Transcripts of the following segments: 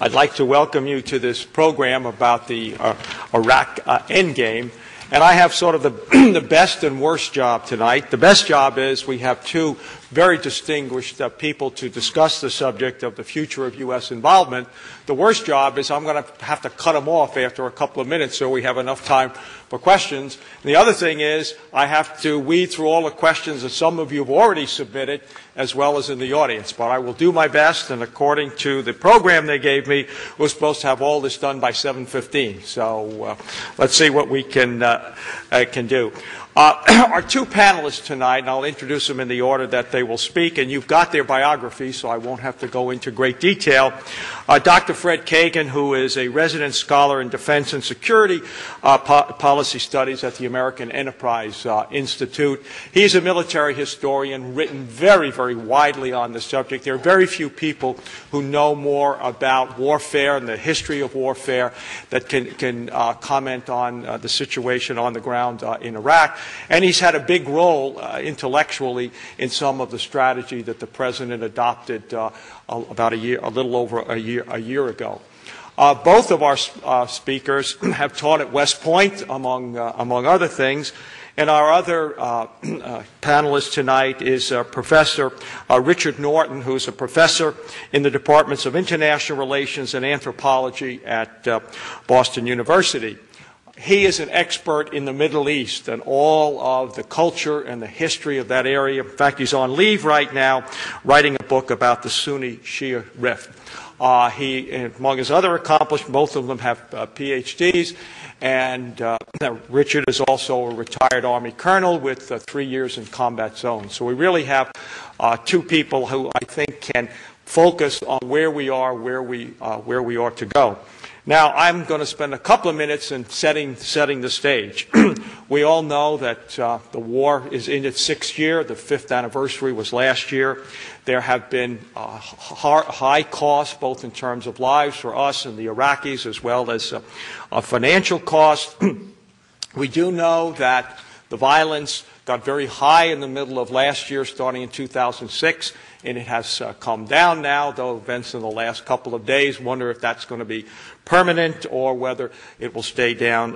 I'd like to welcome you to this program about the Iraq Endgame. And I have sort of the best and worst job tonight. The best job is we have two very distinguished people to discuss the subject of the future of U.S. involvement. The worst job is I'm going to have to cut them off after a couple of minutes so we have enough time for questions. And the other thing is I have to weed through all the questions that some of you have already submitted as well as in the audience. But I will do my best, and according to the program they gave me, we're supposed to have all this done by 7:15. So let's see what we can do. Our two panelists tonight, and I'll introduce them in the order that they will speak, and you've got their biography, so I won't have to go into great detail. Dr. Fred Kagan, who is a resident scholar in defense and security policy studies at the American Enterprise Institute. He's a military historian, written very, very widely on the subject. There are very few people who know more about warfare and the history of warfare that can comment on the situation on the ground in Iraq. And he's had a big role intellectually in some of the strategy that the president adopted about a little over a year ago. Both of our speakers have taught at West Point, among other things. And our other panelist tonight is Professor Richard Norton, who's a professor in the Departments of International Relations and Anthropology at Boston University. He is an expert in the Middle East and all of the culture and the history of that area. In fact, he's on leave right now writing a book about the Sunni-Shia rift. He, among his other accomplishments, both of them have PhDs, and Richard is also a retired Army colonel with 3 years in combat zones. So we really have two people who I think can focus on where we are to go. Now, I'm going to spend a couple of minutes in setting the stage. We all know that the war is in its 6th year. The 5th anniversary was last year. There have been high costs, both in terms of lives for us and the Iraqis, as well as financial costs. We do know that the violence got very high in the middle of last year, starting in 2006. And it has come down now, though events in the last couple of days wonder if that's going to be permanent or whether it will stay down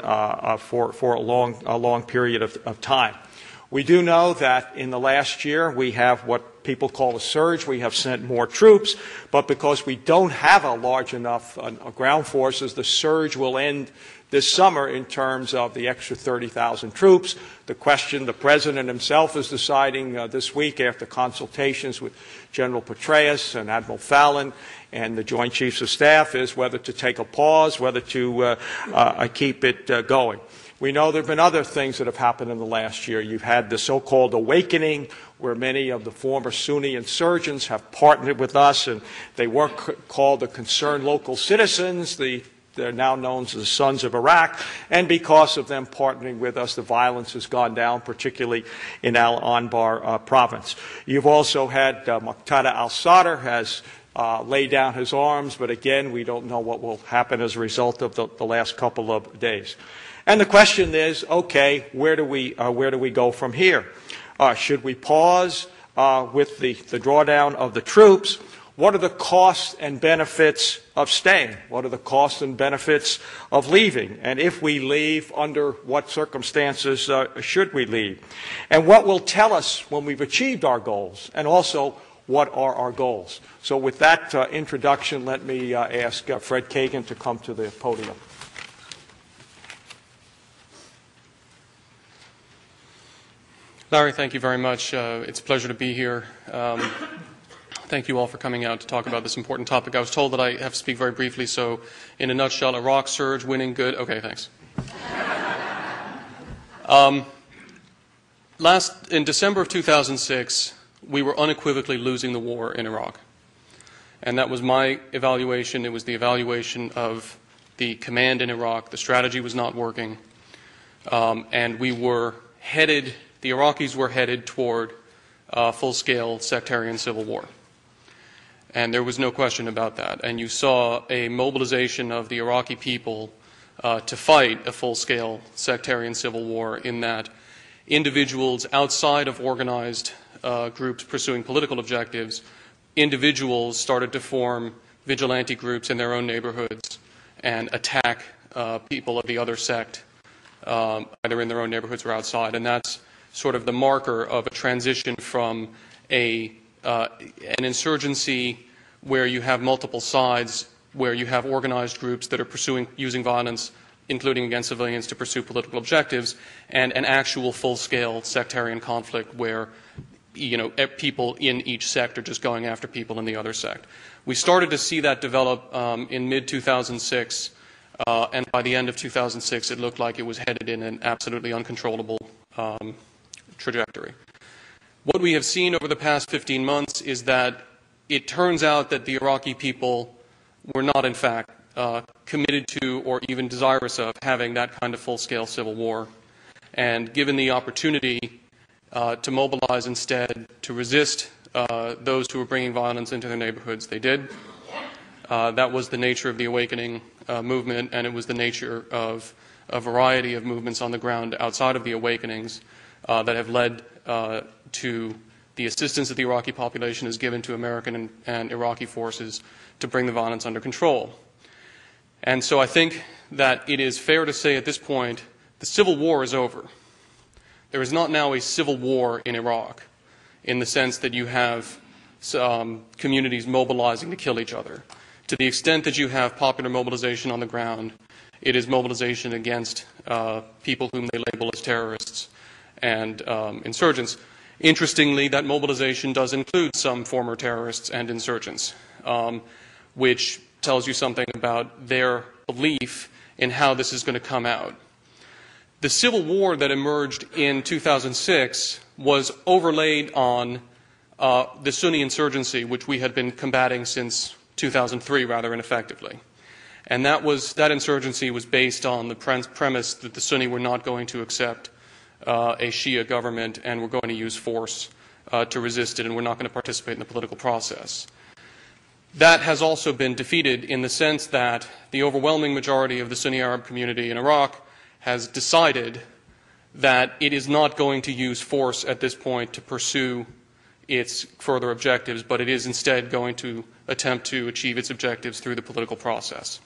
for a long period of time. We do know that in the last year we have what people call a surge. We have sent more troops, but because we don't have a large enough ground forces, the surge will end this summer in terms of the extra 30,000 troops. The question the President himself is deciding this week after consultations with General Petraeus and Admiral Fallon and the Joint Chiefs of Staff is whether to take a pause, whether to keep it going. We know there have been other things that have happened in the last year. You've had the so-called awakening, where many of the former Sunni insurgents have partnered with us, and they were called the concerned local citizens. They're now known as the Sons of Iraq, and because of them partnering with us, the violence has gone down, particularly in Al-Anbar province. You've also had Muqtada al-Sadr has laid down his arms, but again, we don't know what will happen as a result of the last couple of days. And the question is, okay, where do we go from here? Should we pause with the drawdown of the troops? What are the costs and benefits of staying? What are the costs and benefits of leaving? And if we leave, under what circumstances should we leave? And what will tell us when we've achieved our goals? And also, what are our goals? So with that introduction, let me ask Fred Kagan to come to the podium. Larry, thank you very much. It's a pleasure to be here. Thank you all for coming out to talk about this important topic. I was told that I have to speak very briefly, so in a nutshell, Iraq surge, winning good. Okay, thanks. In December of 2006, we were unequivocally losing the war in Iraq. And that was my evaluation. It was the evaluation of the command in Iraq. The strategy was not working. And we were headed, the Iraqis were headed toward full-scale sectarian civil war. And there was no question about that. And you saw a mobilization of the Iraqi people to fight a full-scale sectarian civil war, in that individuals outside of organized groups pursuing political objectives, individuals started to form vigilante groups in their own neighborhoods and attack people of the other sect, either in their own neighborhoods or outside. And that's sort of the marker of a transition from an insurgency where you have multiple sides, where you have organized groups that are using violence, including against civilians, to pursue political objectives, and an actual full-scale sectarian conflict where people in each sect are just going after people in the other sect. We started to see that develop in mid-2006, and by the end of 2006, it looked like it was headed in an absolutely uncontrollable trajectory. What we have seen over the past 15 months is that it turns out that the Iraqi people were not, in fact, committed to or even desirous of having that kind of full-scale civil war. And given the opportunity to mobilize instead to resist those who were bringing violence into their neighborhoods, they did. That was the nature of the awakening movement, and it was the nature of a variety of movements on the ground outside of the awakenings that have led to the assistance that the Iraqi population has given to American and Iraqi forces to bring the violence under control. And so I think that it is fair to say at this point the civil war is over. There is not now a civil war in Iraq in the sense that you have communities mobilizing to kill each other. To the extent that you have popular mobilization on the ground, it is mobilization against people whom they label as terrorists and insurgents. Interestingly, that mobilization does include some former terrorists and insurgents, which tells you something about their belief in how this is going to come out. The civil war that emerged in 2006 was overlaid on the Sunni insurgency, which we had been combating since 2003 rather ineffectively. And that insurgency was based on the premise that the Sunni were not going to accept a Shia government and were going to use force to resist it, and were not going to participate in the political process. That has also been defeated in the sense that the overwhelming majority of the Sunni Arab community in Iraq has decided that it is not going to use force at this point to pursue its further objectives, but it is instead going to attempt to achieve its objectives through the political process.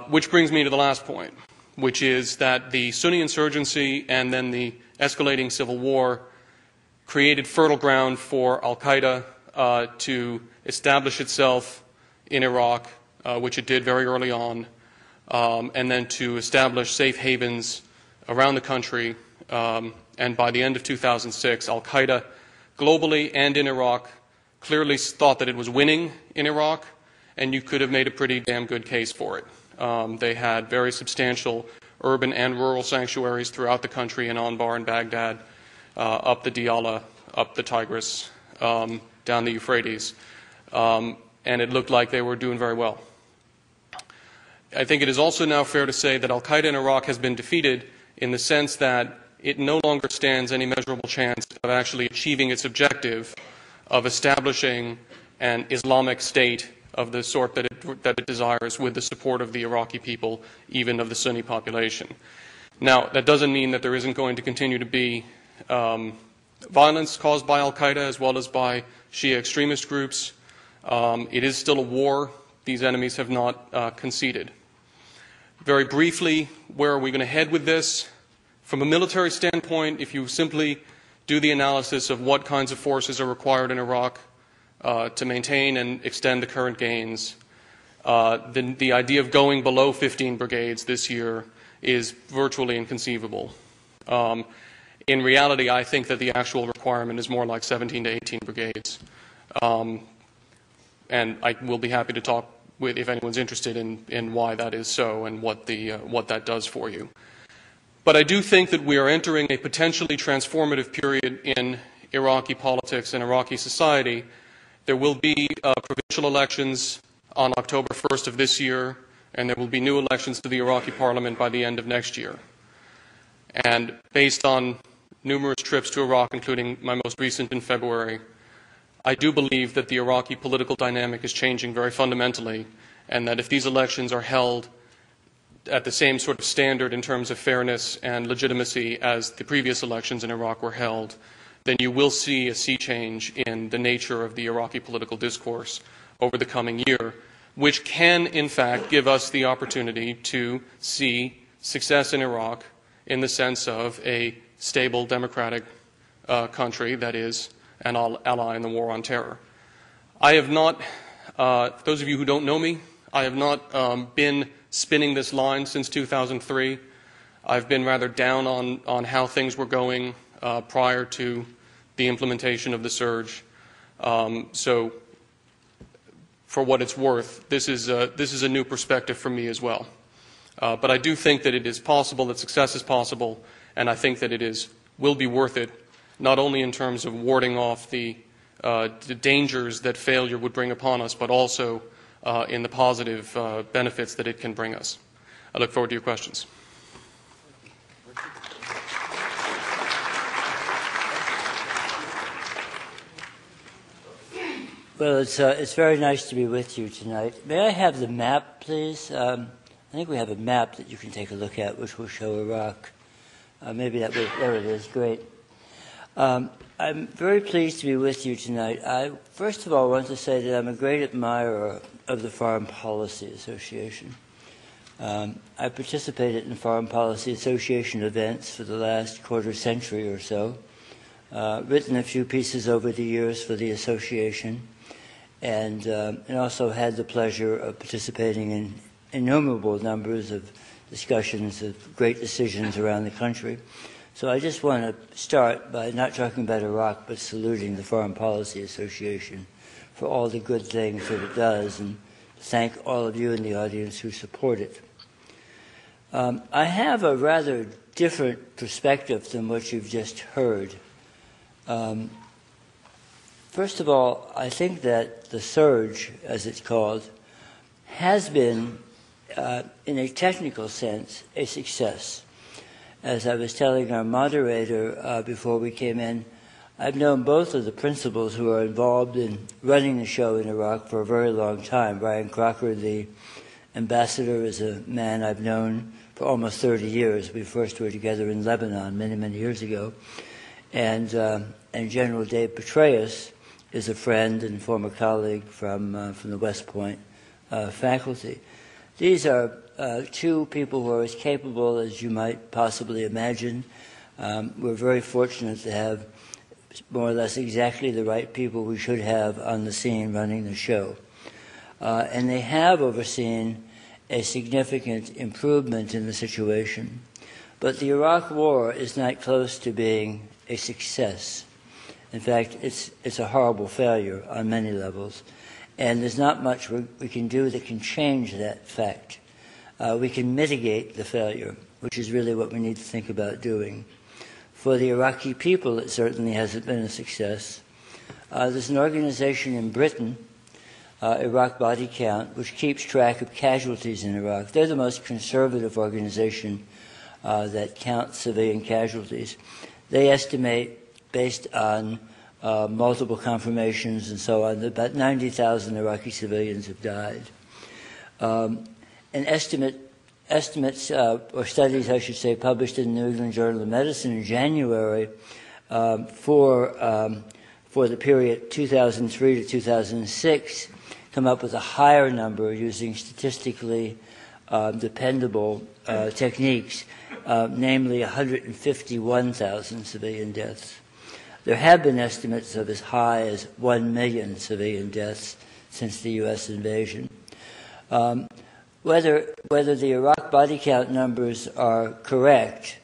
Which brings me to the last point, which is that the Sunni insurgency and then the escalating civil war created fertile ground for al-Qaeda to establish itself in Iraq, which it did very early on, and then to establish safe havens around the country. And by the end of 2006, al-Qaeda globally and in Iraq clearly thought that it was winning in Iraq, and you could have made a pretty damn good case for it. They had very substantial urban and rural sanctuaries throughout the country, in Anbar and Baghdad, up the Diyala, up the Tigris, down the Euphrates, and it looked like they were doing very well. I think it is also now fair to say that al-Qaeda in Iraq has been defeated in the sense that it no longer stands any measurable chance of actually achieving its objective of establishing an Islamic state of the sort that it desires with the support of the Iraqi people, even of the Sunni population. Now, that doesn't mean that there isn't going to continue to be violence caused by al-Qaeda as well as by Shia extremist groups. It is still a war. These enemies have not conceded. Very briefly, where are we going to head with this? From a military standpoint, if you simply do the analysis of what kinds of forces are required in Iraq to maintain and extend the current gains, the idea of going below 15 brigades this year is virtually inconceivable. In reality, I think that the actual requirement is more like 17 to 18 brigades. And I will be happy to talk with, if anyone's interested in why that is so and what that does for you. But I do think that we are entering a potentially transformative period in Iraqi politics and Iraqi society. There will be provincial elections on October 1st of this year, and there will be new elections to the Iraqi parliament by the end of next year. And based on numerous trips to Iraq, including my most recent in February, I do believe that the Iraqi political dynamic is changing very fundamentally, and that if these elections are held at the same sort of standard in terms of fairness and legitimacy as the previous elections in Iraq were held, then you will see a sea change in the nature of the Iraqi political discourse over the coming year, which can, in fact, give us the opportunity to see success in Iraq in the sense of a stable, democratic country that is an ally in the war on terror. I have not, those of you who don't know me, I have not been spinning this line since 2003. I've been rather down on how things were going prior to the implementation of the surge. So, for what it's worth, this is a new perspective for me as well. But I do think that it is possible, that success is possible, and I think that it will be worth it, not only in terms of warding off the dangers that failure would bring upon us, but also in the positive benefits that it can bring us. I look forward to your questions. Well, it's very nice to be with you tonight. May I have the map, please? I think we have a map that you can take a look at, which will show Iraq. Maybe that will, there it is, great. I'm very pleased to be with you tonight. I, first of all, want to say that I'm a great admirer of the Foreign Policy Association. I participated in Foreign Policy Association events for the last quarter century or so, written a few pieces over the years for the association, and also had the pleasure of participating in innumerable numbers of discussions of great decisions around the country. So I just want to start by not talking about Iraq, but saluting the Foreign Policy Association for all the good things that it does, and thank all of you in the audience who support it. I have a rather different perspective than what you've just heard. First of all, I think that the surge, as it's called, has been, in a technical sense, a success. As I was telling our moderator before we came in, I've known both of the principals who are involved in running the show in Iraq for a very long time. Brian Crocker, the ambassador, is a man I've known for almost 30 years. We first were together in Lebanon many, many years ago. And General Dave Petraeus is a friend and former colleague from the West Point faculty. These are two people who are as capable as you might possibly imagine. We're very fortunate to have more or less exactly the right people we should have on the scene running the show. And they have overseen a significant improvement in the situation. But the Iraq War is not close to being a success. In fact, it's a horrible failure on many levels. And there's not much we can do that can change that fact. We can mitigate the failure, which is really what we need to think about doing. For the Iraqi people, it certainly hasn't been a success. There's an organization in Britain, Iraq Body Count, which keeps track of casualties in Iraq. They're the most conservative organization that counts civilian casualties. They estimate, based on multiple confirmations and so on, that about 90,000 Iraqi civilians have died. Estimates or studies, I should say, published in the New England Journal of Medicine in January for the period 2003 to 2006 come up with a higher number using statistically dependable techniques, namely 151,000 civilian deaths. There have been estimates of as high as 1 million civilian deaths since the U.S. invasion. Whether the Iraq body count numbers are correct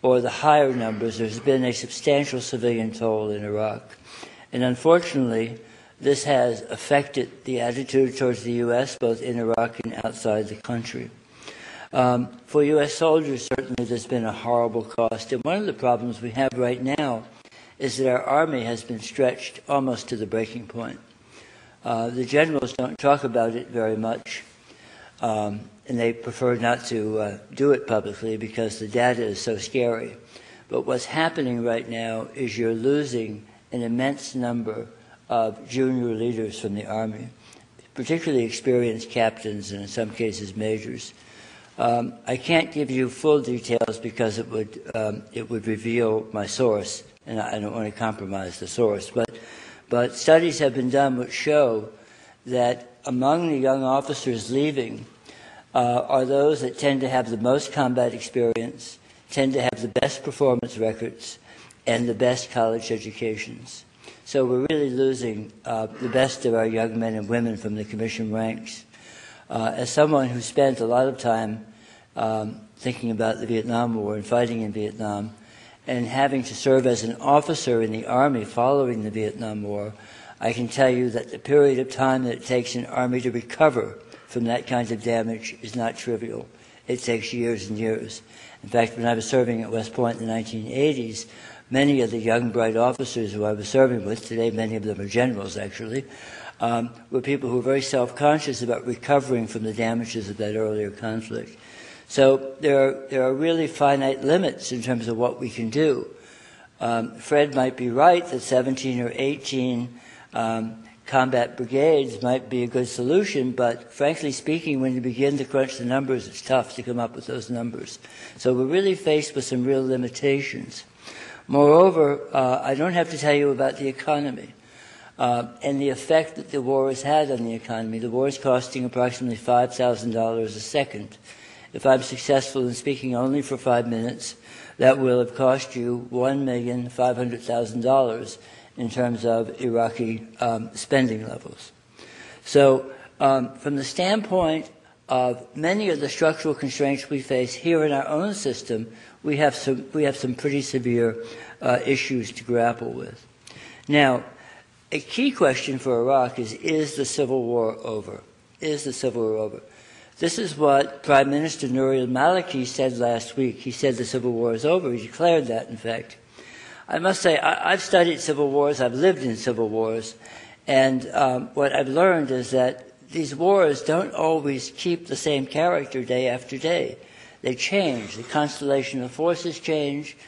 or the higher numbers, there's been a substantial civilian toll in Iraq. And unfortunately, this has affected the attitude towards the U.S., both in Iraq and outside the country. For U.S. soldiers, certainly there's been a horrible cost. And one of the problems we have right now is that our Army has been stretched almost to the breaking point. The generals don't talk about it very much, and they prefer not to do it publicly because the data is so scary. But what's happening right now is you're losing an immense number of junior leaders from the Army, particularly experienced captains and in some cases majors. I can't give you full details because it would reveal my source, and I don't want to compromise the source, but studies have been done which show that among the young officers leaving are those that tend to have the most combat experience, tend to have the best performance records, and the best college educations. So we're really losing the best of our young men and women from the commission ranks. As someone who spent a lot of time thinking about the Vietnam War and fighting in Vietnam, and having to serve as an officer in the Army following the Vietnam War, I can tell you that the period of time that it takes an Army to recover from that kind of damage is not trivial. It takes years and years. In fact, when I was serving at West Point in the 1980s, many of the young, bright officers who I was serving with, today many of them are generals actually, were people who were very self-conscious about recovering from the damages of that earlier conflict. So there are really finite limits in terms of what we can do. Fred might be right that 17 or 18 combat brigades might be a good solution, but frankly speaking, when you begin to crunch the numbers, it's tough to come up with those numbers. So we're really faced with some real limitations. Moreover, I don't have to tell you about the economy and the effect that the war has had on the economy. The war is costing approximately $5,000 a second. If I'm successful in speaking only for 5 minutes, that will have cost you $1,500,000 in terms of Iraqi spending levels. So from the standpoint of many of the structural constraints we face here in our own system, we have some pretty severe issues to grapple with. Now, a key question for Iraq is the Civil War over? Is the Civil War over? This is what Prime Minister Nouri al-Maliki said last week. He said the Civil War is over. He declared that, in fact. I must say, I've studied civil wars. I've lived in civil wars. And what I've learned is that these wars don't always keep the same character day after day. They change. The constellation of forces change.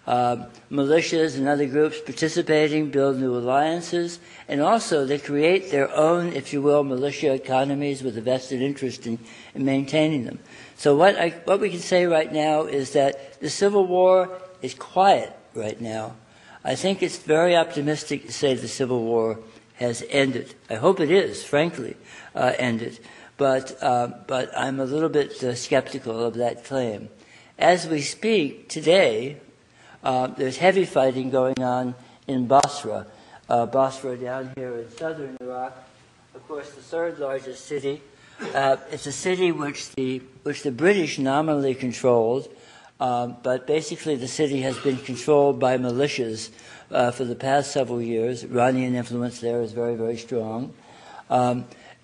Militias and other groups participating build new alliances, and also they create their own, if you will, militia economies with a vested interest in maintaining them. So what we can say right now is that the Civil War is quiet right now. I think it's very optimistic to say the Civil War has ended. I hope it is, frankly, ended. But I'm a little bit skeptical of that claim. As we speak today, there's heavy fighting going on in Basra. Basra down here in southern Iraq, of course, the third largest city. It's a city which the British nominally controlled, but basically the city has been controlled by militias for the past several years. Iranian influence there is very, very strong.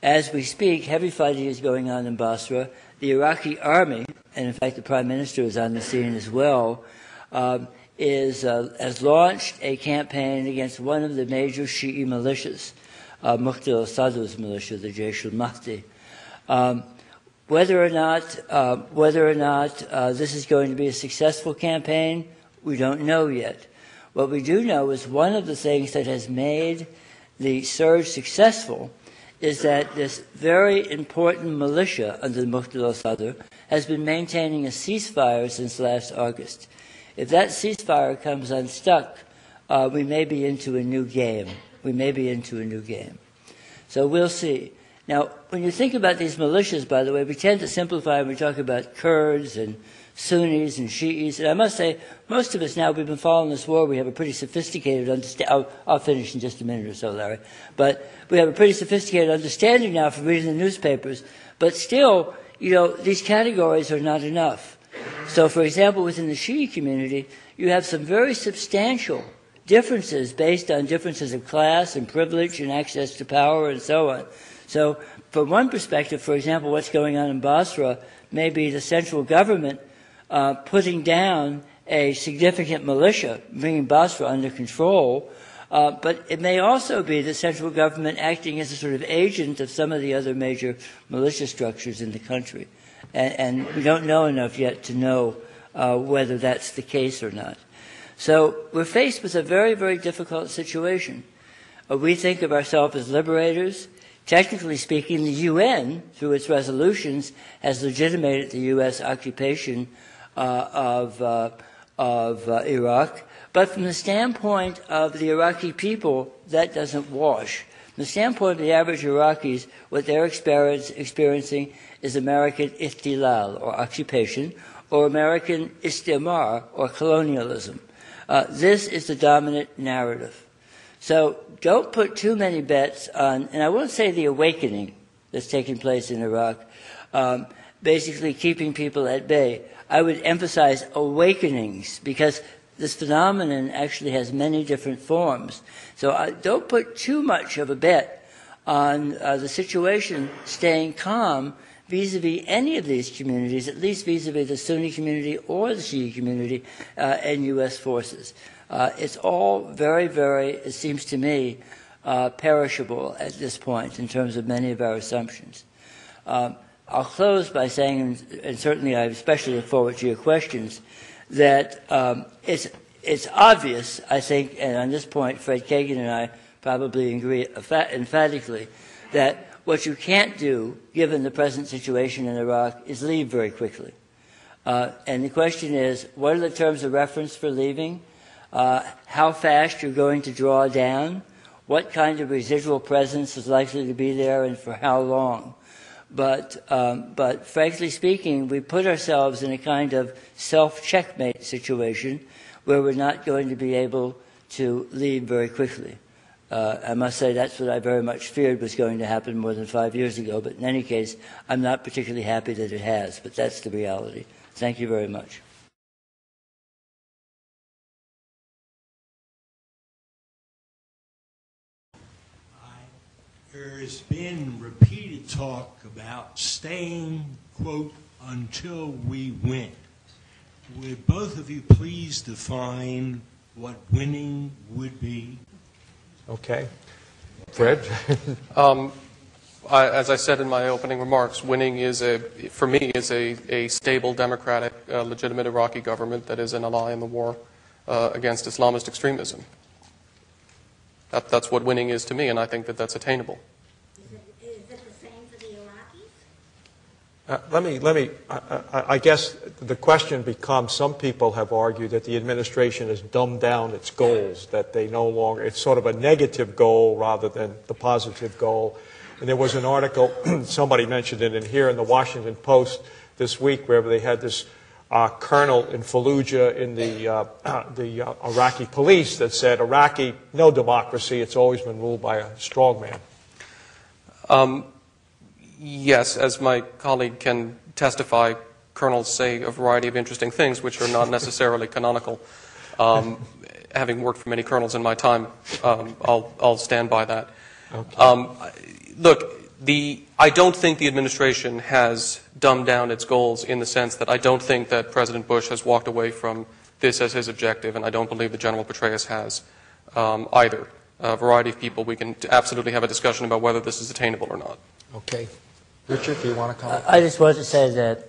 As we speak, heavy fighting is going on in Basra. The Iraqi army, and in fact the Prime Minister is on the scene as well, has launched a campaign against one of the major Shi'i militias, Muqtada al-Sadr's militia, the Jaish al-Mahdi. Whether or not this is going to be a successful campaign, we don't know yet. What we do know is one of the things that has made the surge successful is that this very important militia under Muqtada al-Sadr has been maintaining a ceasefire since last August. If that ceasefire comes unstuck, we may be into a new game. So we'll see. Now, when you think about these militias, by the way, we tend to simplify when we talk about Kurds and Sunnis and Shi'is. And I must say, most of us now, we've been following this war, we have a pretty sophisticated understanding. I'll finish in just a minute or so, Larry. But we have a pretty sophisticated understanding now from reading the newspapers. But still, these categories are not enough. So, for example, within the Shi'i community, you have some very substantial differences based on differences of class and privilege and access to power and so on. So, from one perspective, for example, what's going on in Basra may be the central government putting down a significant militia, bringing Basra under control, but it may also be the central government acting as a sort of agent of some of the other major militia structures in the country. And we don't know enough yet to know whether that's the case or not. So we're faced with a very, very difficult situation. We think of ourselves as liberators. Technically speaking, the UN, through its resolutions, has legitimated the U.S. occupation of of Iraq. But from the standpoint of the Iraqi people, that doesn't wash. From the standpoint of the average Iraqis, what they're experiencing is American ihtilal, or occupation, or American istimar, or colonialism. This is the dominant narrative. So don't put too many bets on, and I won't say the awakening that's taking place in Iraq, basically keeping people at bay. I would emphasize awakenings, because this phenomenon actually has many different forms. So don't put too much of a bet on the situation staying calm vis-a-vis any of these communities, at least vis-a-vis the Sunni community or the Shia community and U.S. forces. It's all very, very, it seems to me, perishable at this point in terms of many of our assumptions. I'll close by saying, and certainly I especially look forward to your questions, that it's obvious, I think, and on this point Fred Kagan and I probably agree emphatically, that what you can't do, given the present situation in Iraq, is leave very quickly. And the question is, what are the terms of reference for leaving? How fast you're going to draw down? What kind of residual presence is likely to be there, and for how long? But frankly speaking, we put ourselves in a kind of self-checkmate situation where we're not going to be able to leave very quickly. I must say that's what I very much feared was going to happen more than 5 years ago, but in any case, I'm not particularly happy that it has, but that's the reality. Thank you very much. There's been repeated talk about staying, quote, until we win. Would both of you please define what winning would be? Okay. Fred? As I said in my opening remarks, winning is, for me, is a stable, democratic, legitimate Iraqi government that is an ally in the war against Islamist extremism. That's what winning is to me, and I think that that's attainable. Is it the same for the Iraqis? Let me. I guess the question becomes: some people have argued that the administration has dumbed down its goals, that they no longer. It's sort of a negative goal rather than the positive goal. And there was an article, somebody mentioned it in here in the Washington Post this week, where they had this colonel in Fallujah in the Iraqi police that said, Iraqi, no democracy, it's always been ruled by a strongman. Yes, as my colleague can testify, colonels say a variety of interesting things which are not necessarily canonical. Having worked for many colonels in my time, I'll stand by that. Okay. Look, I don't think the administration has dumbed down its goals in the sense that I don't think that President Bush has walked away from this as his objective, and I don't believe that General Petraeus has either. A variety of people, we can absolutely have a discussion about whether this is attainable or not. Okay. Richard, do you want to comment? I just want to say that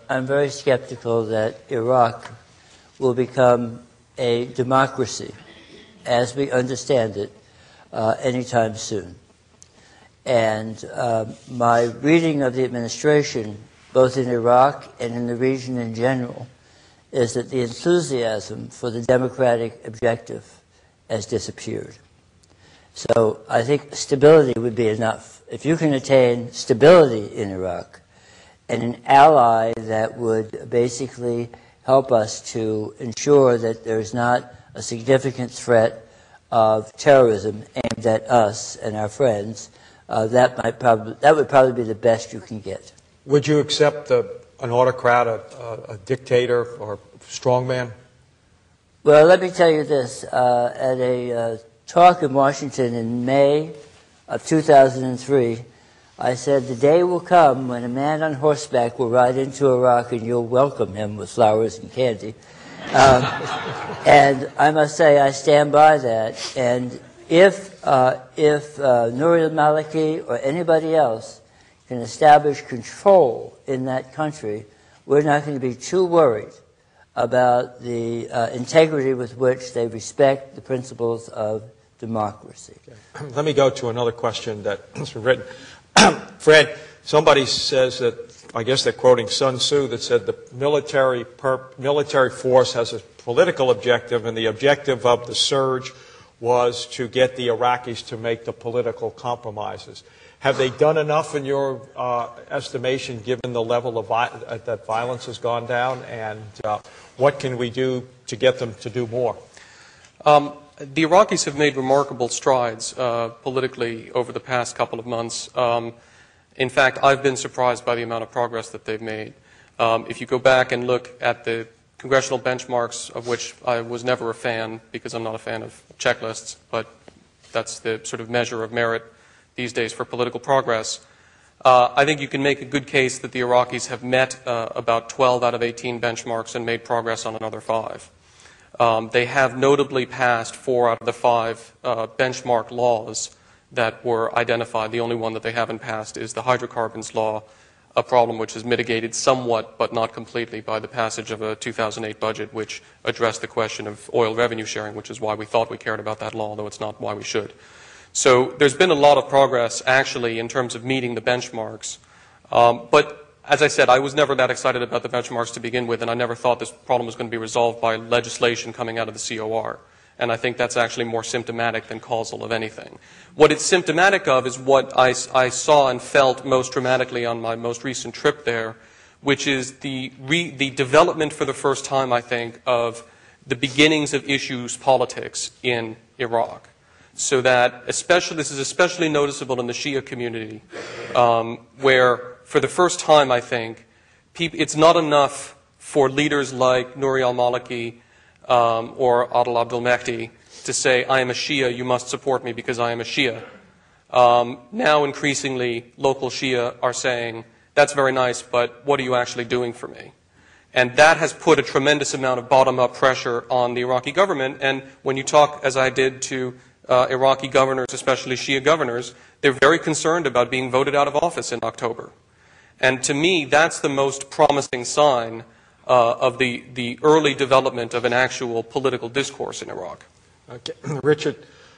I'm very skeptical that Iraq will become a democracy as we understand it anytime soon. And my reading of the administration, both in Iraq and in the region in general, is that the enthusiasm for the democratic objective has disappeared. So I think stability would be enough. If you can attain stability in Iraq and an ally that would basically help us to ensure that there's not a significant threat of terrorism aimed at us and our friends, that would probably be the best you can get. Would you accept an autocrat, a dictator, or strongman? Well, let me tell you this. At a talk in Washington in May of 2003, I said, the day will come when a man on horseback will ride into Iraq and you'll welcome him with flowers and candy. And I must say I stand by that. And if Nouri al-Maliki or anybody else can establish control in that country, we're not going to be too worried about the integrity with which they respect the principles of democracy. Okay. Let me go to another question that's been written. Fred, somebody says that I guess they're quoting Sun Tzu, that said the military force has a political objective, and the objective of the surge was to get the Iraqis to make the political compromises. Have they done enough in your estimation, given the level of that violence has gone down, and what can we do to get them to do more? The Iraqis have made remarkable strides politically over the past couple of months. In fact, I've been surprised by the amount of progress that they've made. If you go back and look at the congressional benchmarks, of which I was never a fan because I'm not a fan of checklists, but that's the sort of measure of merit these days for political progress, I think you can make a good case that the Iraqis have met about 12 out of 18 benchmarks and made progress on another 5. They have notably passed 4 out of the 5 benchmark laws that were identified. The only one that they haven't passed is the hydrocarbons law, a problem which is mitigated somewhat but not completely by the passage of a 2008 budget which addressed the question of oil revenue sharing, which is why we thought we cared about that law, though it's not why we should. So there's been a lot of progress actually in terms of meeting the benchmarks. But as I said, I was never that excited about the benchmarks to begin with, and I never thought this problem was going to be resolved by legislation coming out of the COR. And I think that's actually more symptomatic than causal of anything. What it's symptomatic of is what I saw and felt most dramatically on my most recent trip there, which is the development for the first time, I think, of the beginnings of issues politics in Iraq. So that this is especially noticeable in the Shia community, where for the first time, I think, it's not enough for leaders like Nouri al-Maliki or Adil Abdul Mahdi to say, I am a Shia, you must support me because I am a Shia. Now increasingly, local Shia are saying, that's very nice, but what are you actually doing for me? And that has put a tremendous amount of bottom-up pressure on the Iraqi government. And when you talk, as I did, to Iraqi governors, especially Shia governors, they're very concerned about being voted out of office in October. And to me, that's the most promising sign of the early development of an actual political discourse in Iraq. Okay. Richard,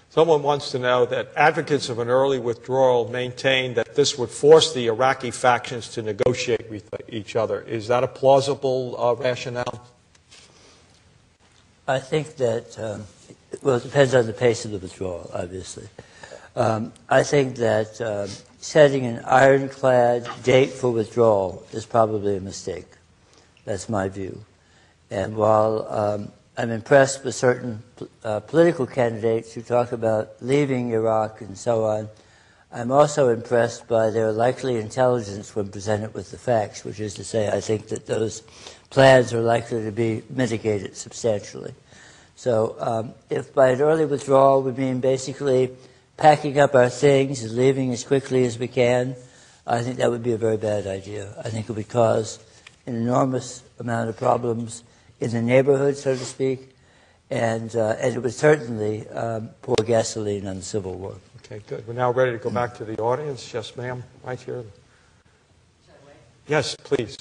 someone wants to know that advocates of an early withdrawal maintain that this would force the Iraqi factions to negotiate with each other. Is that a plausible rationale? I think that, well, it depends on the pace of the withdrawal, obviously. I think that setting an ironclad date for withdrawal is probably a mistake. That's my view. And while I'm impressed with certain political candidates who talk about leaving Iraq and so on, I'm also impressed by their likely intelligence when presented with the facts, which is to say, I think that those plans are likely to be mitigated substantially. So if by an early withdrawal we mean basically packing up our things and leaving as quickly as we can, I think that would be a very bad idea. I think it would cause an enormous amount of problems in the neighborhood, so to speak, and it would certainly pour gasoline on the Civil War. Okay, good. We're now ready to go back to the audience. Yes, ma'am, right here. Yes, please.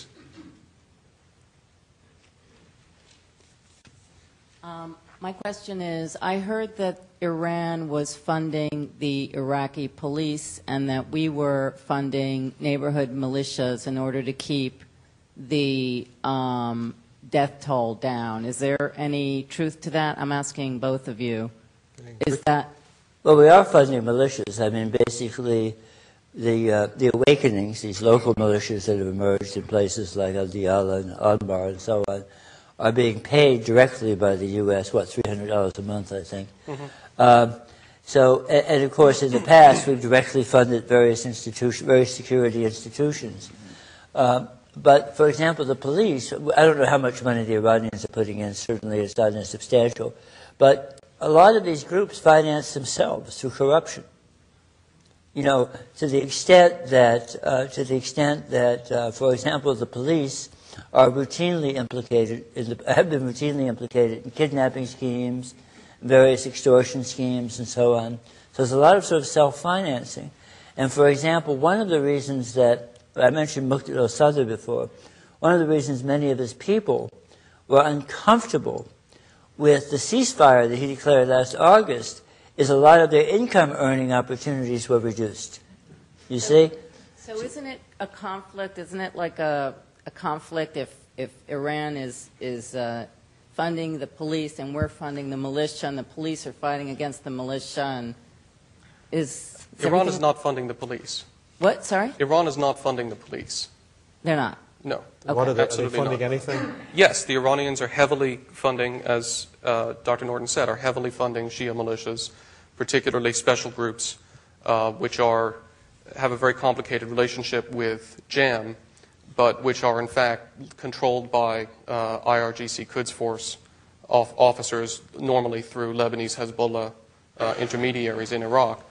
My question is, I heard that Iran was funding the Iraqi police and that we were funding neighborhood militias in order to keep the death toll down. Is there any truth to that? I'm asking both of you. Is that... Well, we are funding militias. I mean, basically, the awakenings, these local militias that have emerged in places like Al-Diyala and Anbar and so on, are being paid directly by the U.S., what, $300 a month, I think. Mm-hmm. And of course, in the past, we've directly funded various security institutions. But, for example, the police, I don't know how much money the Iranians are putting in. Certainly it's not insubstantial. But a lot of these groups finance themselves through corruption. You know, to the extent that, for example, the police are routinely implicated, have been routinely implicated in kidnapping schemes, various extortion schemes, and so on. So there's a lot of sort of self-financing. And, for example, one of the reasons that I mentioned Muqtada al-Sadr before. One of the reasons many of his people were uncomfortable with the ceasefire that he declared last August is a lot of their income-earning opportunities were reduced. You see? So isn't it a conflict? Isn't it like a conflict if Iran is funding the police and we're funding the militia and the police are fighting against the militia? And Iran is not funding the police. What? Sorry? Iran is not funding the police. They're not? No. Okay. What are they Absolutely funding not. anything? Yes, the Iranians are heavily funding, as Dr. Norton said, are heavily funding Shia militias, particularly special groups, which have a very complicated relationship with JAM, but which are in fact controlled by IRGC Quds Force officers, normally through Lebanese Hezbollah intermediaries in Iraq.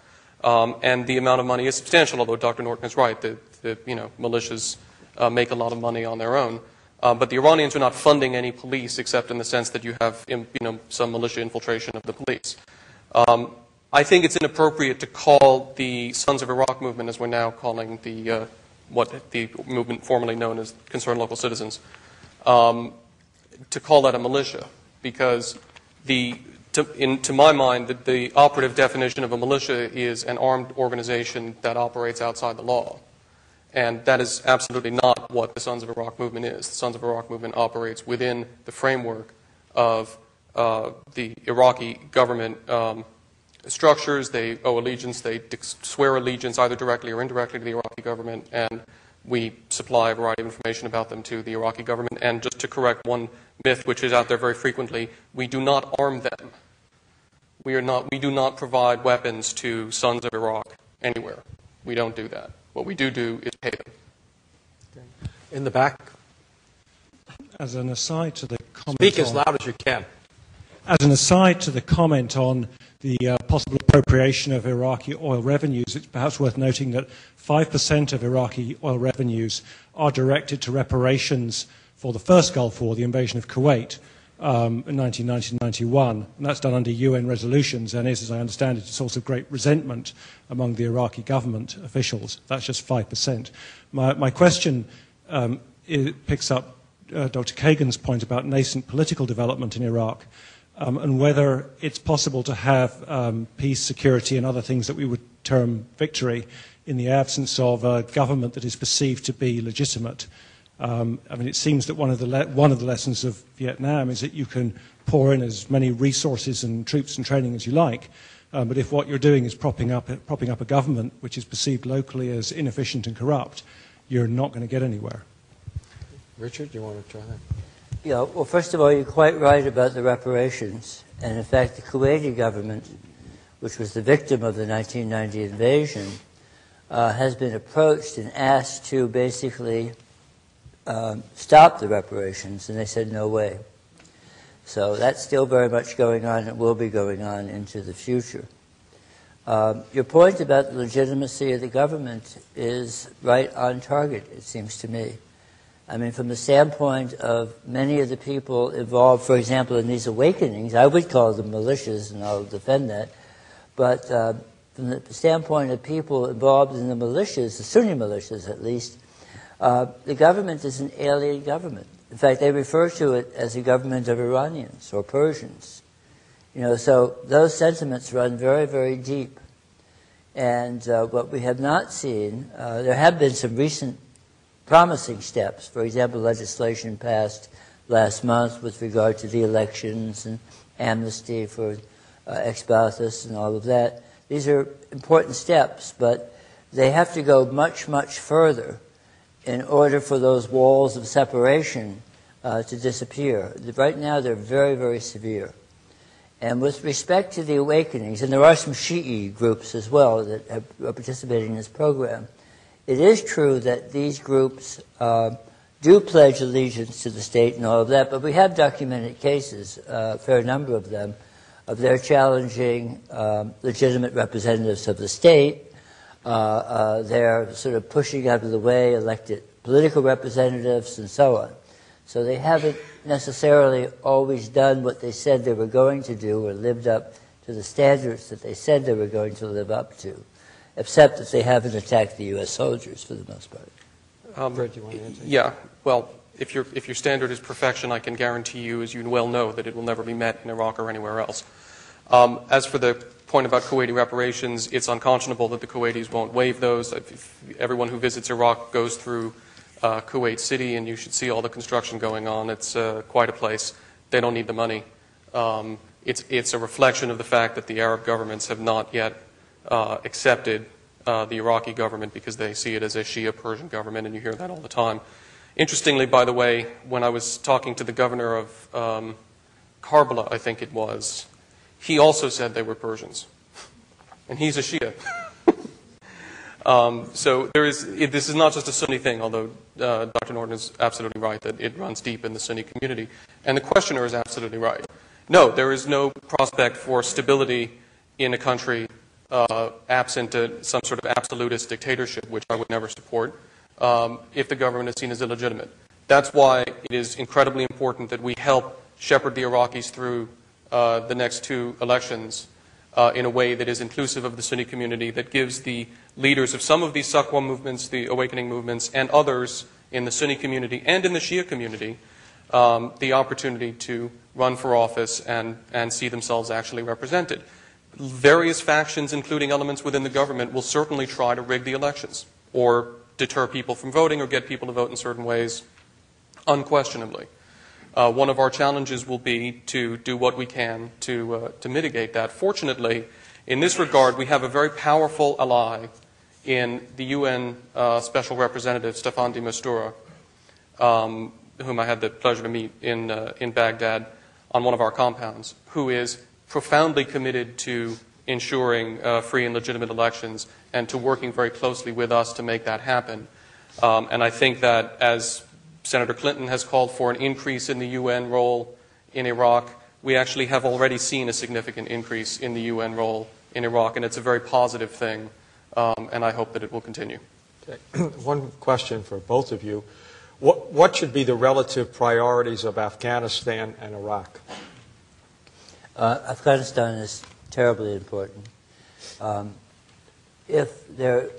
And the amount of money is substantial, although Dr. Norton is right. The militias make a lot of money on their own. But the Iranians are not funding any police except in the sense that you have some militia infiltration of the police. I think it's inappropriate to call the Sons of Iraq movement, as we're now calling what the movement formerly known as Concerned Local Citizens, to call that a militia, because to my mind, the operative definition of a militia is an armed organization that operates outside the law. And that is absolutely not what the Sons of Iraq movement is. The Sons of Iraq movement operates within the framework of the Iraqi government structures. They owe allegiance. They swear allegiance either directly or indirectly to the Iraqi government, and we supply a variety of information about them to the Iraqi government. And just to correct one myth which is out there very frequently, we do not arm them. We do not provide weapons to Sons of Iraq anywhere. We don't do that. What we do is pay them. In the back. As an aside to the comment, Speak as loud as you can. As an aside to the comment on the possible appropriation of Iraqi oil revenues, it's perhaps worth noting that 5% of Iraqi oil revenues are directed to reparations for the first Gulf War, the invasion of Kuwait, in 1990-91, and that's done under UN resolutions and is, as I understand it, a source of great resentment among the Iraqi government officials. That's just 5%. My question picks up Dr. Kagan's point about nascent political development in Iraq and whether it's possible to have peace, security, and other things that we would term victory in the absence of a government that is perceived to be legitimate. It seems that one of the lessons of Vietnam is that you can pour in as many resources and troops and training as you like, but if what you're doing is propping up a government which is perceived locally as inefficient and corrupt, you're not going to get anywhere. Richard, do you want to try that? Yeah, well, first of all, you're quite right about the reparations. And in fact, the Kuwaiti government, which was the victim of the 1990 invasion, has been approached and asked to basically stop the reparations, and they said no way. So that's still very much going on. It will be going on into the future. Your point about the legitimacy of the government is right on target, it seems to me. From the standpoint of many of the people involved, for example, in these awakenings, I would call them militias, and I'll defend that, but from the standpoint of people involved in the militias, the Sunni militias at least, the government is an alien government. In fact, they refer to it as a government of Iranians or Persians. So those sentiments run very, very deep. And what we have not seen, there have been some recent promising steps. For example, legislation passed last month with regard to the elections and amnesty for ex-Ba'athists and all of that. These are important steps, but they have to go much, much further in order for those walls of separation to disappear. Right now, they're very, very severe. And with respect to the awakenings, and there are some Shi'i groups as well that are participating in this program, it is true that these groups do pledge allegiance to the state and all of that, but we have documented cases, a fair number of them, of their challenging legitimate representatives of the state. They're sort of pushing out of the way elected political representatives and so on. So they haven't necessarily always done what they said they were going to do or lived up to the standards that they said they were going to live up to, except that they haven't attacked the U.S. soldiers for the most part. Fred, do you want to answer? Yeah. Well, if your standard is perfection, I can guarantee you, as you well know, that it will never be met in Iraq or anywhere else. As for the point about Kuwaiti reparations, it's unconscionable that the Kuwaitis won't waive those. Everyone who visits Iraq goes through Kuwait City, and you should see all the construction going on. It's quite a place. They don't need the money. It's a reflection of the fact that the Arab governments have not yet accepted the Iraqi government because they see it as a Shia Persian government, and you hear that all the time. Interestingly, by the way, when I was talking to the governor of Karbala, I think it was, he also said they were Persians. And he's a Shia. So this is not just a Sunni thing, although Dr. Norton is absolutely right that it runs deep in the Sunni community. And the questioner is absolutely right. No, there is no prospect for stability in a country absent some sort of absolutist dictatorship, which I would never support, if the government is seen as illegitimate. That's why it is incredibly important that we help shepherd the Iraqis through the next two elections in a way that is inclusive of the Sunni community, that gives the leaders of some of these Saqqa movements, the awakening movements, and others in the Sunni community and in the Shia community the opportunity to run for office and see themselves actually represented. Various factions, including elements within the government, will certainly try to rig the elections or deter people from voting or get people to vote in certain ways, unquestionably. One of our challenges will be to do what we can to mitigate that. Fortunately, in this regard, we have a very powerful ally in the UN Special Representative, Staffan de Mistura, whom I had the pleasure to meet in Baghdad on one of our compounds, who is profoundly committed to ensuring free and legitimate elections and to working very closely with us to make that happen. And I think that as Senator Clinton has called for an increase in the UN role in Iraq, we actually have already seen a significant increase in the UN role in Iraq, and it's a very positive thing, and I hope that it will continue. Okay. One question for both of you. What should be the relative priorities of Afghanistan and Iraq? Afghanistan is terribly important. If there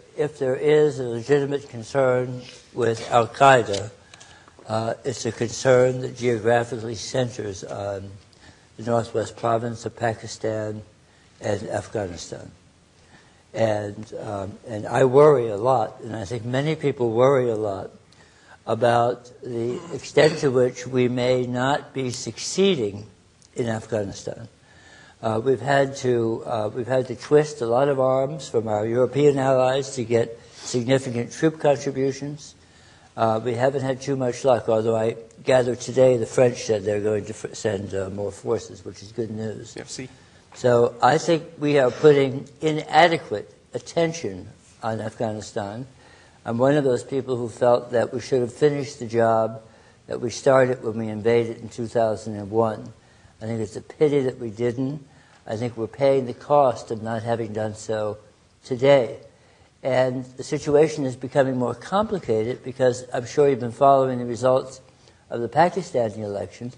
is a legitimate concern with Al-Qaeda, it's a concern that geographically centers on the northwest province of Pakistan and Afghanistan. And I worry a lot, and I think many people worry a lot, about the extent to which we may not be succeeding in Afghanistan. We've had to twist a lot of arms from our European allies to get significant troop contributions. We haven't had too much luck, although I gather today the French said they're going to send more forces, which is good news. Merci. So I think we are putting inadequate attention on Afghanistan. I'm one of those people who felt that we should have finished the job that we started when we invaded in 2001. I think it's a pity that we didn't. I think we're paying the cost of not having done so today. And the situation is becoming more complicated because I'm sure you've been following the results of the Pakistani elections.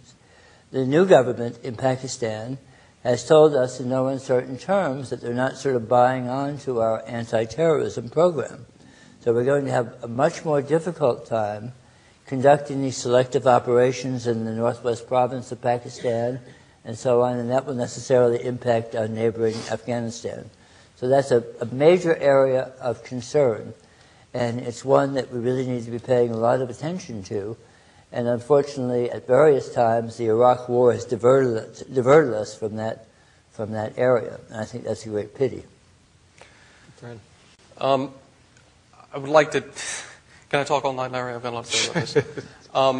The new government in Pakistan has told us in no uncertain terms that they're not sort of buying on to our anti-terrorism program. So we're going to have a much more difficult time conducting these selective operations in the northwest province of Pakistan and so on, and that will necessarily impact on neighboring Afghanistan. So that's a major area of concern, and it's one that we really need to be paying a lot of attention to. And unfortunately, at various times, the Iraq War has diverted us from that area, and I think that's a great pity. Fred? I would like to... Can I talk all night, Larry? I've got a lot to say about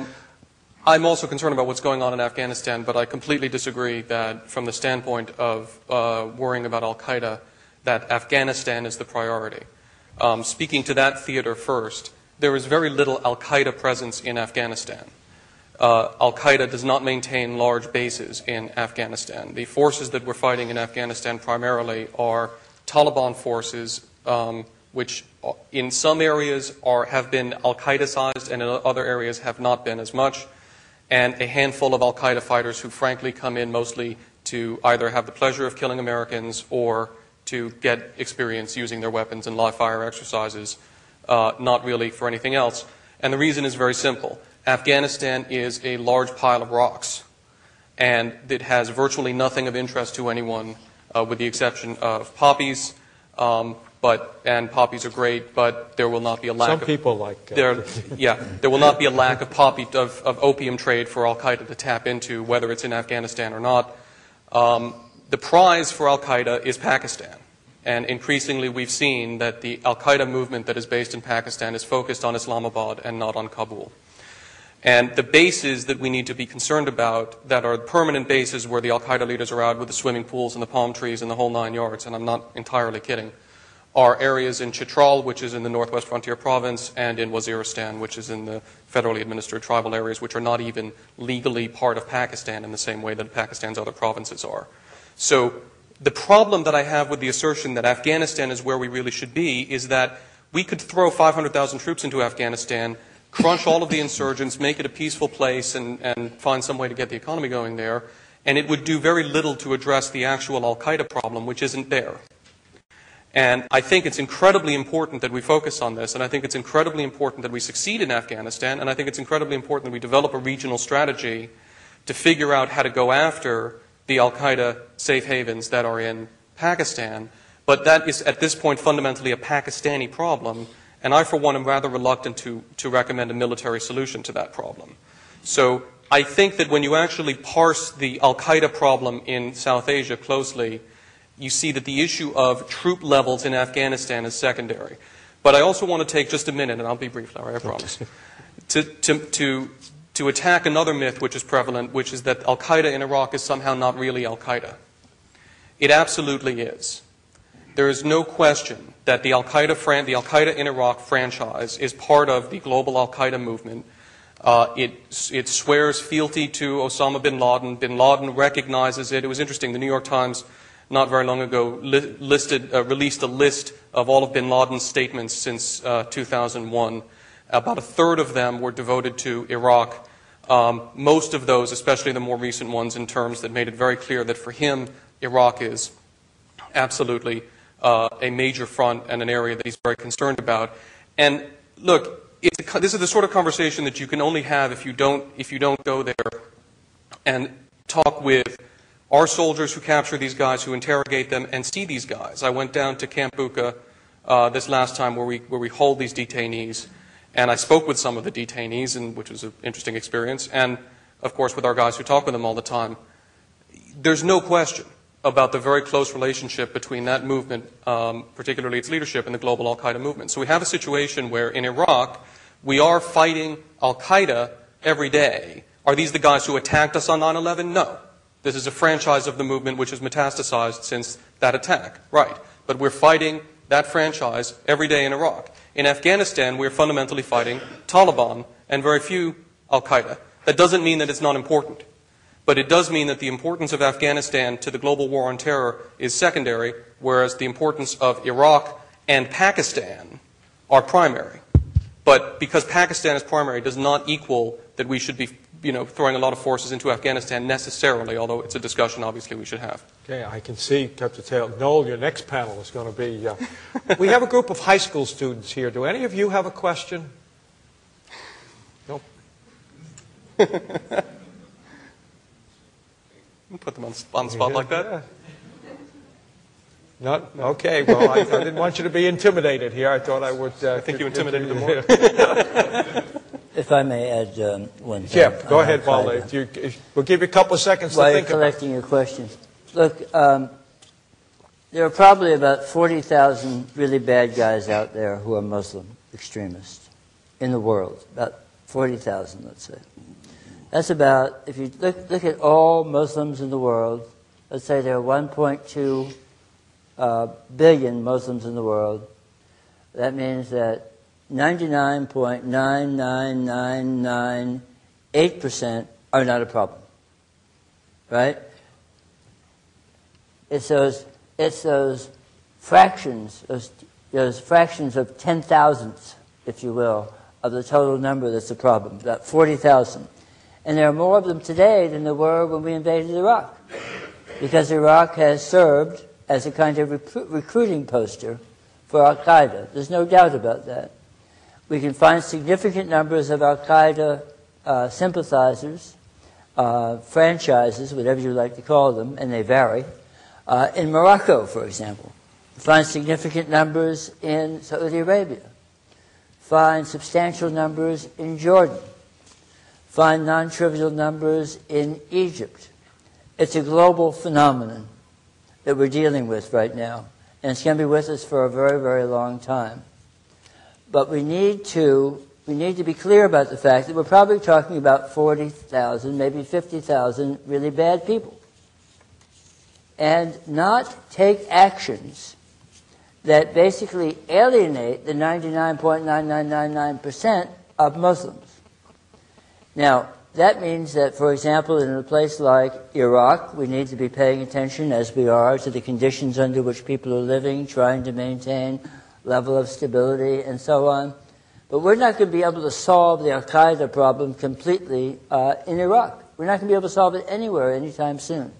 this. I'm also concerned about what's going on in Afghanistan, but I completely disagree that from the standpoint of worrying about al-Qaeda, that Afghanistan is the priority. Speaking to that theater first, there is very little al-Qaeda presence in Afghanistan. Al-Qaeda does not maintain large bases in Afghanistan. The forces that we're fighting in Afghanistan primarily are Taliban forces, which in some areas have been al-Qaeda-sized and in other areas have not been as much, and a handful of al-Qaeda fighters who frankly come in mostly to either have the pleasure of killing Americans or to get experience using their weapons in live-fire exercises, not really for anything else. And the reason is very simple. Afghanistan is a large pile of rocks, and it has virtually nothing of interest to anyone with the exception of poppies. And poppies are great, but there will not be a lack. Some people like. There will not be a lack of of opium trade for Al Qaeda to tap into, whether it's in Afghanistan or not. The prize for Al Qaeda is Pakistan, and increasingly we've seen that the Al Qaeda movement that is based in Pakistan is focused on Islamabad and not on Kabul. And the bases that we need to be concerned about, that are permanent bases where the Al Qaeda leaders are out with the swimming pools and the palm trees and the whole 9 yards, and I'm not entirely kidding, are areas in Chitral, which is in the Northwest Frontier Province, and in Waziristan, which is in the federally administered tribal areas, which are not even legally part of Pakistan in the same way that Pakistan's other provinces are. So the problem that I have with the assertion that Afghanistan is where we really should be is that we could throw 500,000 troops into Afghanistan, crunch all of the insurgents, make it a peaceful place, and find some way to get the economy going there, and it would do very little to address the actual Al Qaeda problem, which isn't there. And I think it's incredibly important that we focus on this, and I think it's incredibly important that we succeed in Afghanistan, and I think it's incredibly important that we develop a regional strategy to figure out how to go after the Al Qaeda safe havens that are in Pakistan. But that is, at this point, fundamentally a Pakistani problem, and I, for one, am rather reluctant to recommend a military solution to that problem. So I think that when you actually parse the Al Qaeda problem in South Asia closely, you see that the issue of troop levels in Afghanistan is secondary. But I also want to take just a minute, and I'll be brief, Larry, I promise, to attack another myth which is prevalent, which is that Al Qaeda in Iraq is somehow not really Al Qaeda. It absolutely is. There is no question that the Al Qaeda in Iraq franchise is part of the global Al Qaeda movement. It swears fealty to Osama bin Laden. Bin Laden recognizes it. It was interesting. The New York Times, not very long ago, released a list of all of bin Laden's statements since 2001. About a third of them were devoted to Iraq. Most of those, especially the more recent ones, in terms that made it very clear that for him, Iraq is absolutely a major front and an area that he's very concerned about. And look, this is the sort of conversation that you can only have if you don't go there and talk with our soldiers who capture these guys, who interrogate them, and see these guys. I went down to Camp Bucca this last time where we hold these detainees, and I spoke with some of the detainees, which was an interesting experience, and of course with our guys who talk with them all the time. There's no question about the very close relationship between that movement, particularly its leadership, and the global Al Qaeda movement. So we have a situation where in Iraq we are fighting Al Qaeda every day. Are these the guys who attacked us on 9/11? No. This is a franchise of the movement which has metastasized since that attack. Right. But we're fighting that franchise every day in Iraq. In Afghanistan, we're fundamentally fighting Taliban and very few Al-Qaeda. That doesn't mean that it's not important. But it does mean that the importance of Afghanistan to the global war on terror is secondary, whereas the importance of Iraq and Pakistan are primary. But because Pakistan is primary does not equal that we should be throwing a lot of forces into Afghanistan necessarily, although it's a discussion obviously we should have. Okay, I can see, Captain Taylor. Noel, your next panel is going to be... we have a group of high school students here. Do any of you have a question? No? Put them on the spot like that? Yeah. Not? Okay, well, I didn't want you to be intimidated here. I thought I would... I think you intimidated them more. If I may add one thing. Yeah, go ahead, Paul. We'll give you a couple of seconds to think while you're collecting your questions. Look, there are probably about 40,000 really bad guys out there who are Muslim extremists in the world. About 40,000, let's say. That's about, if you look at all Muslims in the world, let's say there are 1.2 billion Muslims in the world. That means that 99.99998% are not a problem, right? It's those fractions, those fractions of 10,000ths, if you will, of the total number that's a problem, about 40,000. And there are more of them today than there were when we invaded Iraq, because Iraq has served as a kind of recruiting poster for Al-Qaeda. There's no doubt about that. We can find significant numbers of Al-Qaeda sympathizers, franchises, whatever you like to call them, and they vary, In Morocco, for example, find significant numbers in Saudi Arabia, find substantial numbers in Jordan, find non-trivial numbers in Egypt. It's a global phenomenon that we're dealing with right now, and it's going to be with us for a very, very long time. But we need to be clear about the fact that we're probably talking about 40,000, maybe 50,000 really bad people, and not take actions that basically alienate the 99.9999% of Muslims. Now, that means that, for example, in a place like Iraq, we need to be paying attention, as we are, to the conditions under which people are living, trying to maintain level of stability, and so on. But we're not going to be able to solve the al-Qaeda problem completely in Iraq. We're not going to be able to solve it anywhere anytime soon.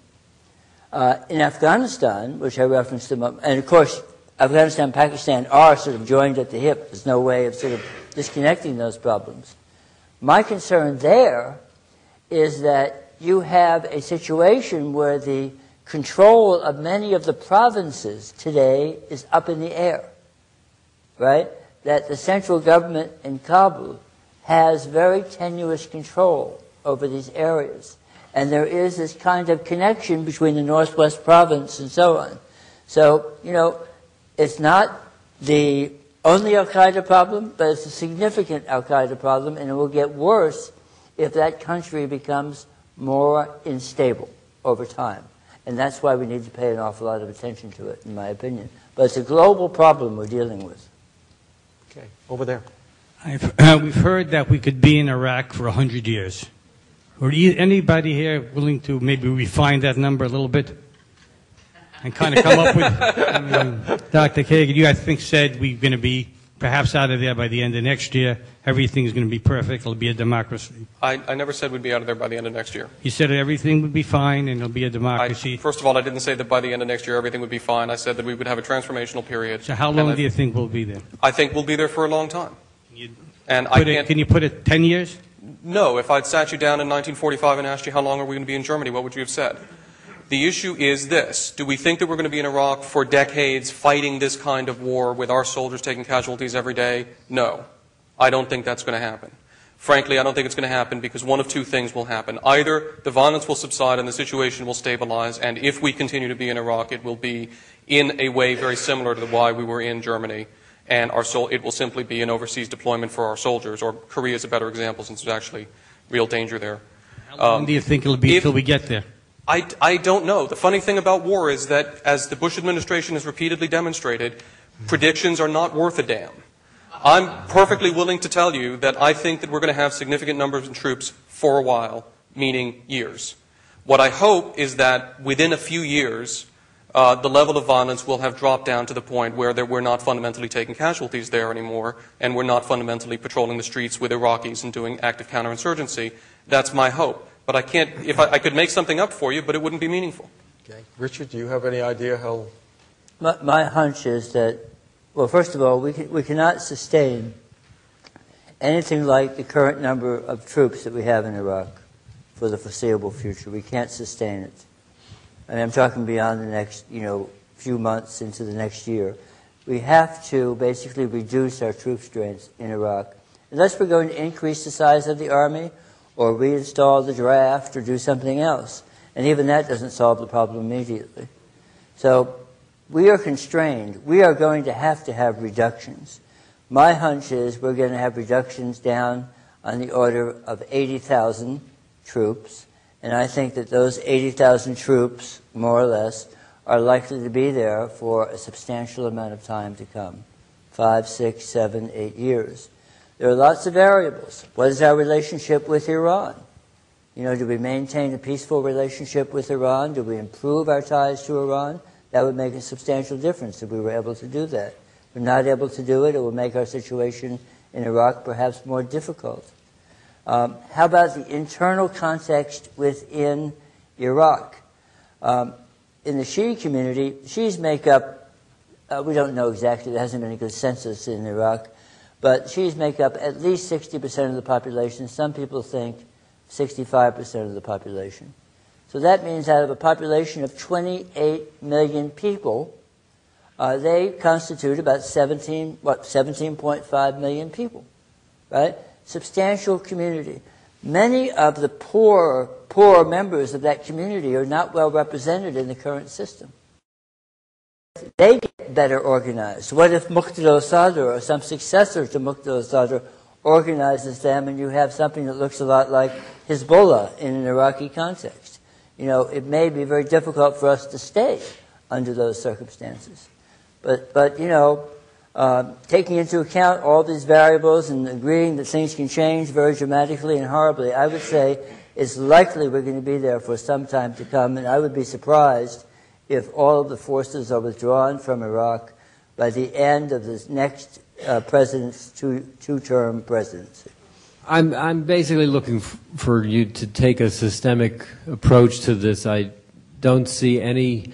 In Afghanistan, which I referenced a moment, and of course, Afghanistan and Pakistan are sort of joined at the hip. There's no way of sort of disconnecting those problems. My concern there is that you have a situation where the control of many of the provinces today is up in the air, right? That the central government in Kabul has very tenuous control over these areas. And there is this kind of connection between the Northwest province and so on. So, it's not the only al-Qaeda problem, but it's a significant al-Qaeda problem, and it will get worse if that country becomes more unstable over time. And that's why we need to pay an awful lot of attention to it, in my opinion. But it's a global problem we're dealing with. Okay, over there. We've heard that we could be in Iraq for 100 years. Are anybody here willing to maybe refine that number a little bit? And kind of come up with, Dr. Kagan, you I think said we're going to be perhaps out of there by the end of next year. Everything's going to be perfect. It'll be a democracy. I never said we'd be out of there by the end of next year. You said everything would be fine and it'll be a democracy. First of all, I didn't say that by the end of next year everything would be fine. I said that we would have a transformational period. So how long do you think we'll be there? I think we'll be there for a long time. And can you put it 10 years? No. If I'd sat you down in 1945 and asked you how long are we going to be in Germany, what would you have said? The issue is this. Do we think that we're going to be in Iraq for decades fighting this kind of war with our soldiers taking casualties every day? No. I don't think that's going to happen. Frankly, I don't think it's going to happen because one of two things will happen. Either the violence will subside and the situation will stabilize, and if we continue to be in Iraq, it will be in a way very similar to why we were in Germany, and it will simply be an overseas deployment for our soldiers, or Korea is a better example since there's actually real danger there. How long do you think it'll be until we get there? I don't know. The funny thing about war is that, as the Bush administration has repeatedly demonstrated, predictions are not worth a damn. I'm perfectly willing to tell you that I think that we're going to have significant numbers of troops for a while, meaning years. What I hope is that within a few years, the level of violence will have dropped down to the point where we're not fundamentally taking casualties there anymore, and we're not fundamentally patrolling the streets with Iraqis and doing active counterinsurgency. That's my hope. But I can't, if I could make something up for you, but it wouldn't be meaningful. Okay. Richard, do you have any idea how? My hunch is that, well, first of all, we cannot sustain anything like the current number of troops that we have in Iraq for the foreseeable future. We can't sustain it. I mean, I'm talking beyond the next, few months into the next year. We have to basically reduce our troop strength in Iraq. Unless we're going to increase the size of the army, or reinstall the draft, or do something else. And even that doesn't solve the problem immediately. So we are constrained. We are going to have reductions. My hunch is we're going to have reductions down on the order of 80,000 troops. And I think that those 80,000 troops, more or less, are likely to be there for a substantial amount of time to come. 5, 6, 7, 8 years. There are lots of variables. What is our relationship with Iran? Do we maintain a peaceful relationship with Iran? Do we improve our ties to Iran? That would make a substantial difference if we were able to do that. If we're not able to do it, it will make our situation in Iraq perhaps more difficult. How about the internal context within Iraq? In the Shia community, Shias make up, we don't know exactly, there hasn't been a good census in Iraq, but Shias make up at least 60% of the population. Some people think 65% of the population. So So that means out of a population of 28 million people, they constitute about 17.5 million people, right? Substantial community. Many of the poor members of that community are not well represented in the current system. They get better organized. What if Muqtada al-Sadr or some successor to Muqtada al-Sadr organizes them, and you have something that looks a lot like Hezbollah in an Iraqi context? You know, it may be very difficult for us to stay under those circumstances. But you know, taking into account all these variables and agreeing that things can change very dramatically and horribly, I would say it's likely we're going to be there for some time to come, and I would be surprised if all of the forces are withdrawn from Iraq by the end of this next president's two-term presidency. I'm basically looking for you to take a systemic approach to this. I don't see any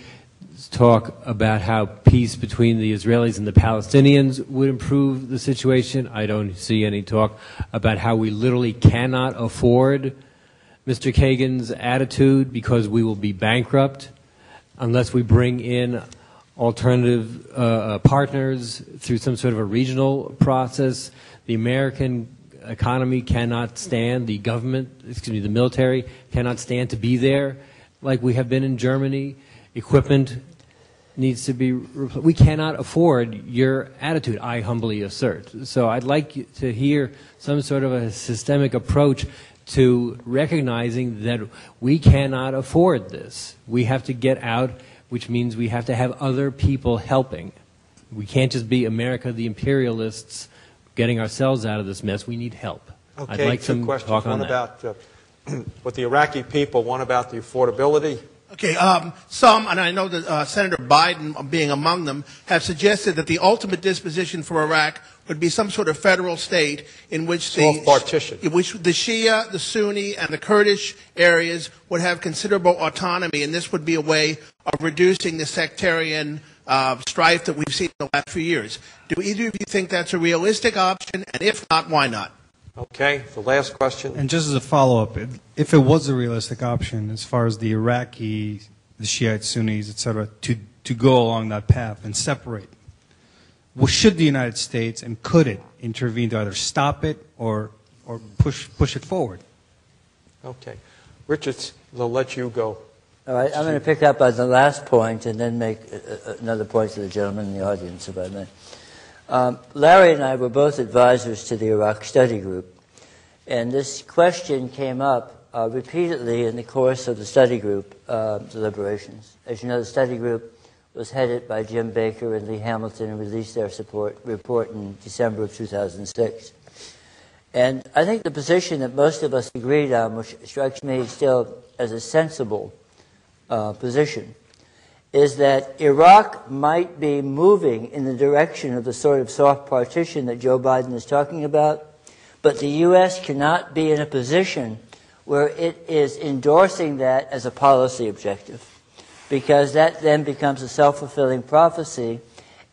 talk about how peace between the Israelis and the Palestinians would improve the situation. I don't see any talk about how we literally cannot afford Mr. Kagan's attitude because we will be bankrupt unless we bring in alternative partners through some sort of a regional process. The American economy cannot stand, the military cannot stand to be there like we have been in Germany. Equipment needs to be replaced. We cannot afford your attitude, I humbly assert. So I'd like to hear some sort of a systemic approach to recognizing that we cannot afford this. We have to get out, which means we have to have other people helping. We can't just be America, the imperialists, getting ourselves out of this mess. We need help. Okay, I'd like two some questions. talk on one that. about what the Iraqi people, one about the affordability. Okay, some, and I know that Senator Biden, being among them, have suggested that the ultimate disposition for Iraq would be some sort of federal state in which Soft partition. in which the Shia, the Sunni, and the Kurdish areas would have considerable autonomy, and this would be a way of reducing the sectarian strife that we've seen in the last few years. Do either of you think that's a realistic option, and if not, why not? Okay, the last question. And just as a follow-up, if it was a realistic option as far as the Iraqi, the Shiite Sunnis, etc., to go along that path and separate, well, should the United States and could it intervene to either stop it or push it forward? Okay. Richards, they'll let you go. All right, I'm going to pick up on the last point and then make another point to the gentleman in the audience, if I may. Larry and I were both advisors to the Iraq Study Group, and this question came up repeatedly in the course of the study group deliberations. As you know, the study group was headed by Jim Baker and Lee Hamilton and released their report in December of 2006. And I think the position that most of us agreed on, which strikes me still as a sensible position, is that Iraq might be moving in the direction of the sort of soft partition that Joe Biden is talking about, but the U.S. cannot be in a position where it is endorsing that as a policy objective, because that then becomes a self-fulfilling prophecy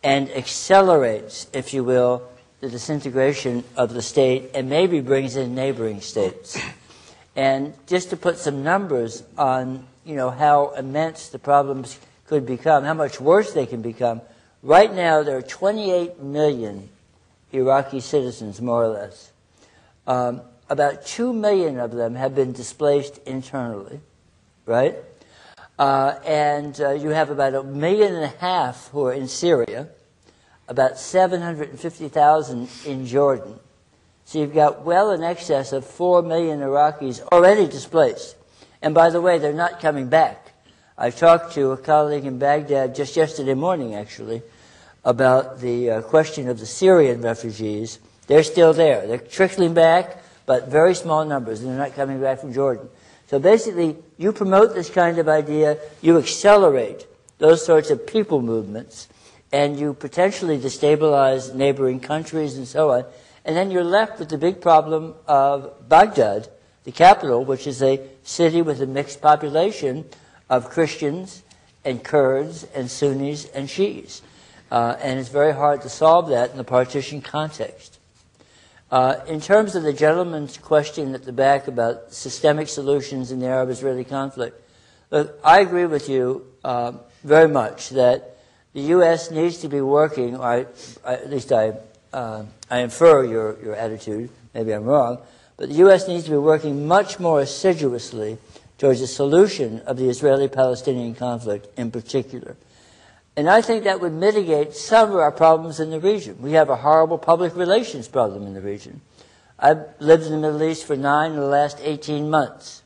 and accelerates, if you will, the disintegration of the state and maybe brings in neighboring states. And just to put some numbers on, you know, how immense the problems could become, how much worse they can become. Right now, there are 28 million Iraqi citizens, more or less. About 2 million of them have been displaced internally, right? And you have about 1.5 million who are in Syria, about 750,000 in Jordan. So you've got well in excess of 4 million Iraqis already displaced. And by the way, they're not coming back. I talked to a colleague in Baghdad just yesterday morning, actually, about the question of the Syrian refugees. They're still there. They're trickling back, but very small numbers, and they're not coming back from Jordan. So basically, you promote this kind of idea, you accelerate those sorts of people movements, and you potentially destabilize neighboring countries and so on. And then you're left with the big problem of Baghdad, the capital, which is a city with a mixed population of Christians and Kurds and Sunnis and Shiis. And it's very hard to solve that in the partition context. In terms of the gentleman's question at the back about systemic solutions in the Arab-Israeli conflict, Look, I agree with you very much that the U.S. needs to be working, or at least I infer your attitude, maybe I'm wrong, but the U.S. needs to be working much more assiduously towards a solution of the Israeli-Palestinian conflict in particular. And I think that would mitigate some of our problems in the region. We have a horrible public relations problem in the region. I've lived in the Middle East for 9 of the last 18 months.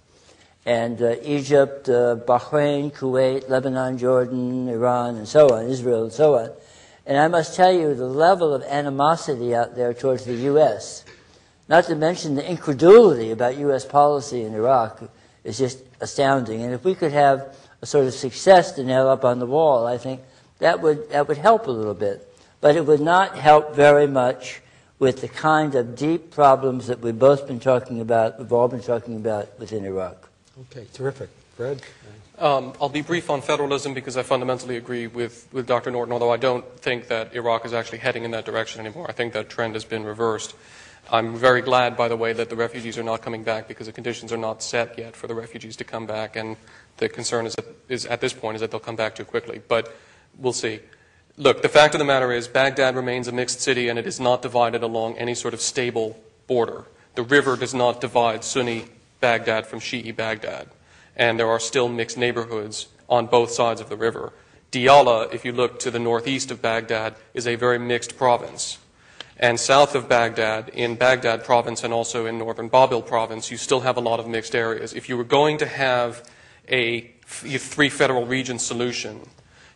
And Egypt, Bahrain, Kuwait, Lebanon, Jordan, Iran, and so on, Israel, and so on. And I must tell you, the level of animosity out there towards the U.S., not to mention the incredulity about U.S. policy in Iraq, is just astounding. And if we could have a sort of success to nail up on the wall, I think that would help a little bit. But it would not help very much with the kind of deep problems that we've all been talking about within Iraq. Okay, terrific. Fred? I'll be brief on federalism because I fundamentally agree with Dr. Norton, although I don't think that Iraq is actually heading in that direction anymore. I think that trend has been reversed. I'm very glad, by the way, that the refugees are not coming back because the conditions are not set yet for the refugees to come back, and the concern is at this point is that they'll come back too quickly. But we'll see. Look, the fact of the matter is Baghdad remains a mixed city, and it is not divided along any sort of stable border. The river does not divide Sunni Baghdad from Shi'i Baghdad, and there are still mixed neighborhoods on both sides of the river. Diyala, if you look to the northeast of Baghdad, is a very mixed province. And south of Baghdad, in Baghdad province and also in northern Babil province, you still have a lot of mixed areas. If you were going to have a 3 federal region solution,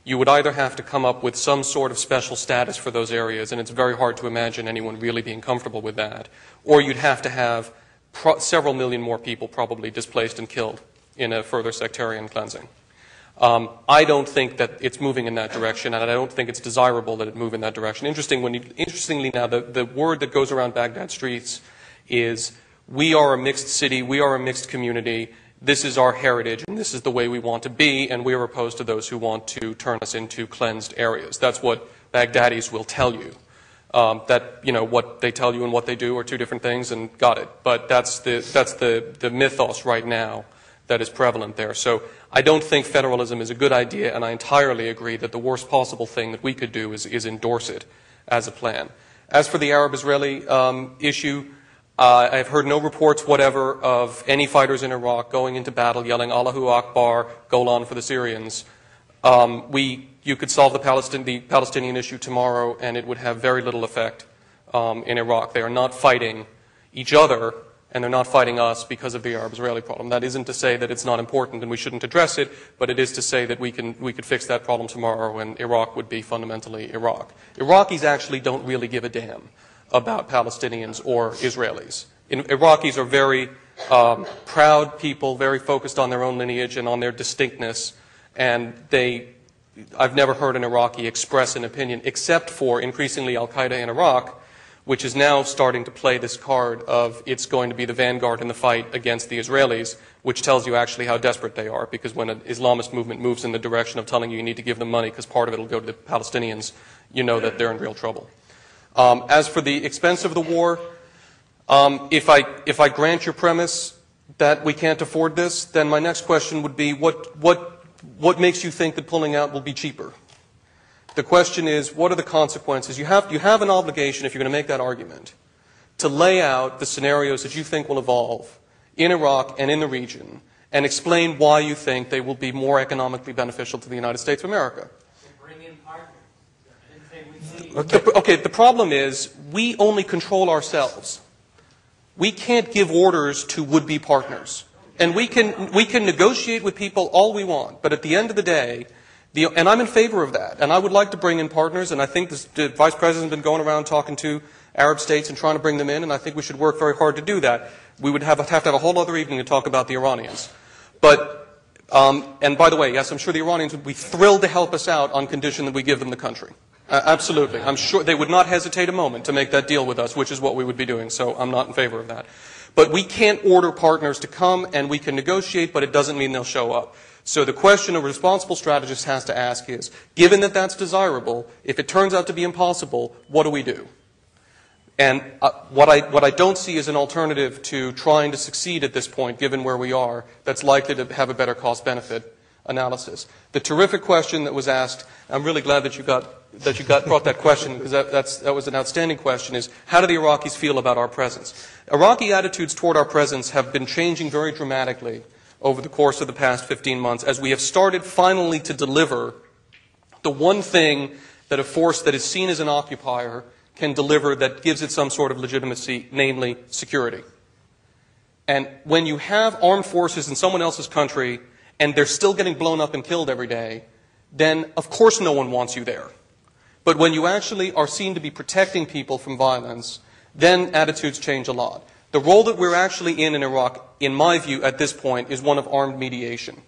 you would either have to come up with some sort of special status for those areas, and it's very hard to imagine anyone really being comfortable with that, or you'd have to have several million more people probably displaced and killed in a further sectarian cleansing. I don't think that it's moving in that direction, and I don't think it's desirable that it move in that direction. Interestingly now, the word that goes around Baghdad streets is, we are a mixed city, we are a mixed community, this is our heritage, and this is the way we want to be, and we are opposed to those who want to turn us into cleansed areas. That's what Baghdadis will tell you. That, you know, what they tell you and what they do are two different things, and got it. But that's the mythos right now that is prevalent there. So I don't think federalism is a good idea, and I entirely agree that the worst possible thing that we could do is endorse it as a plan. As for the Arab-Israeli issue, I've heard no reports whatever of any fighters in Iraq going into battle yelling Allahu Akbar, Golan for the Syrians. You could solve the Palestinian issue tomorrow, and it would have very little effect in Iraq. They are not fighting each other, and they're not fighting us because of the Arab-Israeli problem. That isn't to say that it's not important and we shouldn't address it, but it is to say that we could fix that problem tomorrow, and Iraq would be fundamentally Iraq. Iraqis actually don't really give a damn about Palestinians or Israelis. Iraqis are very proud people, very focused on their own lineage and on their distinctness, and I've never heard an Iraqi express an opinion, except for increasingly Al-Qaeda in Iraq, which is now starting to play this card of it's going to be the vanguard in the fight against the Israelis, which tells you actually how desperate they are, because when an Islamist movement moves in the direction of telling you you need to give them money because part of it will go to the Palestinians, you know that they're in real trouble. As for the expense of the war, if I grant your premise that we can't afford this, then my next question would be what makes you think that pulling out will be cheaper? The question is, what are the consequences? You have an obligation, if you're going to make that argument, to lay out the scenarios that you think will evolve in Iraq and in the region, and explain why you think they will be more economically beneficial to the United States of America. Bring in partners. I didn't say we need. Okay, the problem is we only control ourselves. We can't give orders to would-be partners. And we can negotiate with people all we want, but at the end of the day, and I'm in favor of that, and I would like to bring in partners, and I think the Vice President has been going around talking to Arab states and trying to bring them in, and I think we should work very hard to do that. We would have to have a whole other evening to talk about the Iranians. But, and by the way, yes, I'm sure the Iranians would be thrilled to help us out on condition that we give them the country. Absolutely. I'm sure they would not hesitate a moment to make that deal with us, which is what we would be doing, so I'm not in favor of that. But we can't order partners to come, and we can negotiate, but it doesn't mean they'll show up. So the question a responsible strategist has to ask is, given that that's desirable, if it turns out to be impossible, what do we do? And what I don't see is an alternative to trying to succeed at this point, given where we are, that's likely to have a better cost-benefit analysis. The terrific question that was asked, I'm really glad that you brought that question, because that was an outstanding question, is how do the Iraqis feel about our presence? Iraqi attitudes toward our presence have been changing very dramatically over the course of the past 15 months as we have started finally to deliver the one thing that a force that is seen as an occupier can deliver that gives it some sort of legitimacy, namely security. And when you have armed forces in someone else's country and they're still getting blown up and killed every day, then of course no one wants you there. But when you actually are seen to be protecting people from violence, then attitudes change a lot. The role that we're actually in Iraq, in my view, at this point, is one of armed mediation.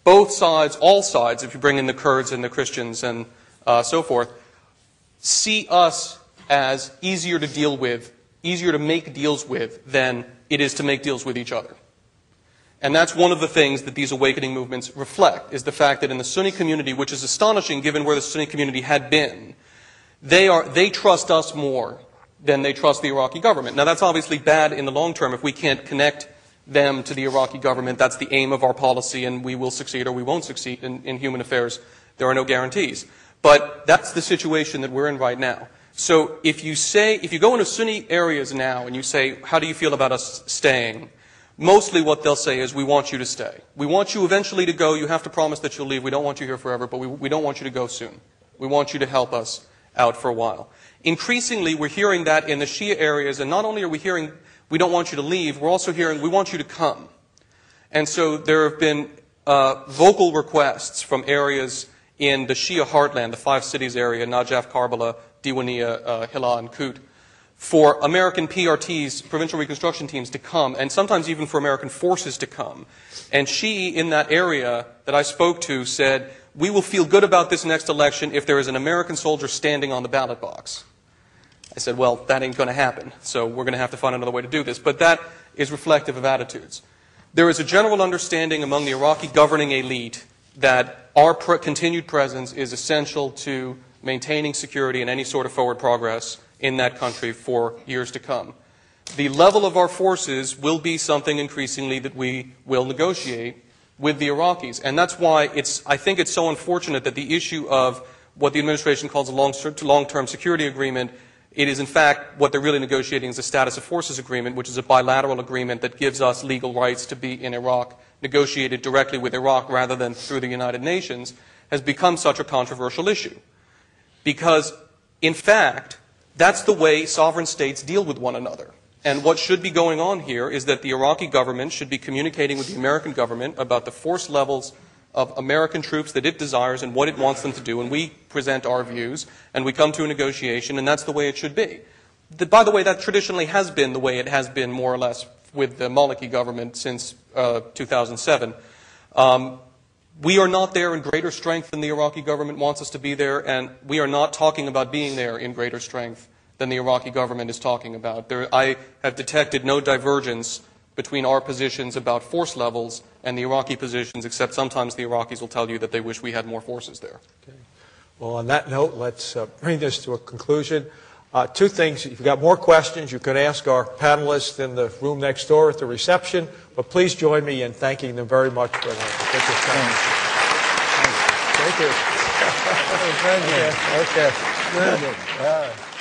Both sides, all sides, if you bring in the Kurds and the Christians and so forth, see us as easier to deal with, easier to make deals with than it is to make deals with each other. And that's one of the things that these awakening movements reflect, is the fact that in the Sunni community, which is astonishing given where the Sunni community had been, they trust us more than they trust the Iraqi government. Now that's obviously bad in the long term. If we can't connect them to the Iraqi government, that's the aim of our policy, and we will succeed or we won't succeed in human affairs. There are no guarantees. But that's the situation that we're in right now. So if you go into Sunni areas now and you say, how do you feel about us staying? Mostly what they'll say is, we want you to stay. We want you eventually to go. You have to promise that you'll leave. We don't want you here forever, but we don't want you to go soon. We want you to help us out for a while. Increasingly, we're hearing that in the Shia areas, and not only are we hearing, we don't want you to leave, we're also hearing, we want you to come. And so there have been vocal requests from areas in the Shia heartland, the 5 cities area, Najaf, Karbala, Diwania, Hila, and Kut, for American PRTs, provincial reconstruction teams, to come, and sometimes even for American forces to come. And she, in that area that I spoke to, said, we will feel good about this next election if there is an American soldier standing on the ballot box. I said, well, that ain't going to happen, so we're going to have to find another way to do this. But that is reflective of attitudes. There is a general understanding among the Iraqi governing elite that our continued presence is essential to maintaining security and any sort of forward progress in that country for years to come. The level of our forces will be something increasingly that we will negotiate with the Iraqis. And that's why I think it's so unfortunate that the issue of what the administration calls a long-term security agreement, it is in fact what they're really negotiating is a status of forces agreement, which is a bilateral agreement that gives us legal rights to be in Iraq, negotiated directly with Iraq rather than through the United Nations, has become such a controversial issue. Because, in fact, that's the way sovereign states deal with one another. And what should be going on here is that the Iraqi government should be communicating with the American government about the force levels of American troops that it desires and what it wants them to do, and we present our views, and we come to a negotiation, and that's the way it should be. By the way, that traditionally has been the way it has been, more or less, with the Maliki government since 2007. We are not there in greater strength than the Iraqi government wants us to be there, and we are not talking about being there in greater strength than the Iraqi government is talking about. I have detected no divergence between our positions about force levels and the Iraqi positions, except sometimes the Iraqis will tell you that they wish we had more forces there. Okay. Well, on that note, let's bring this to a conclusion. 2 things. If you've got more questions, you can ask our panelists in the room next door at the reception. But please join me in thanking them very much for this time. Thank you. Thank you. Okay. Good. All right.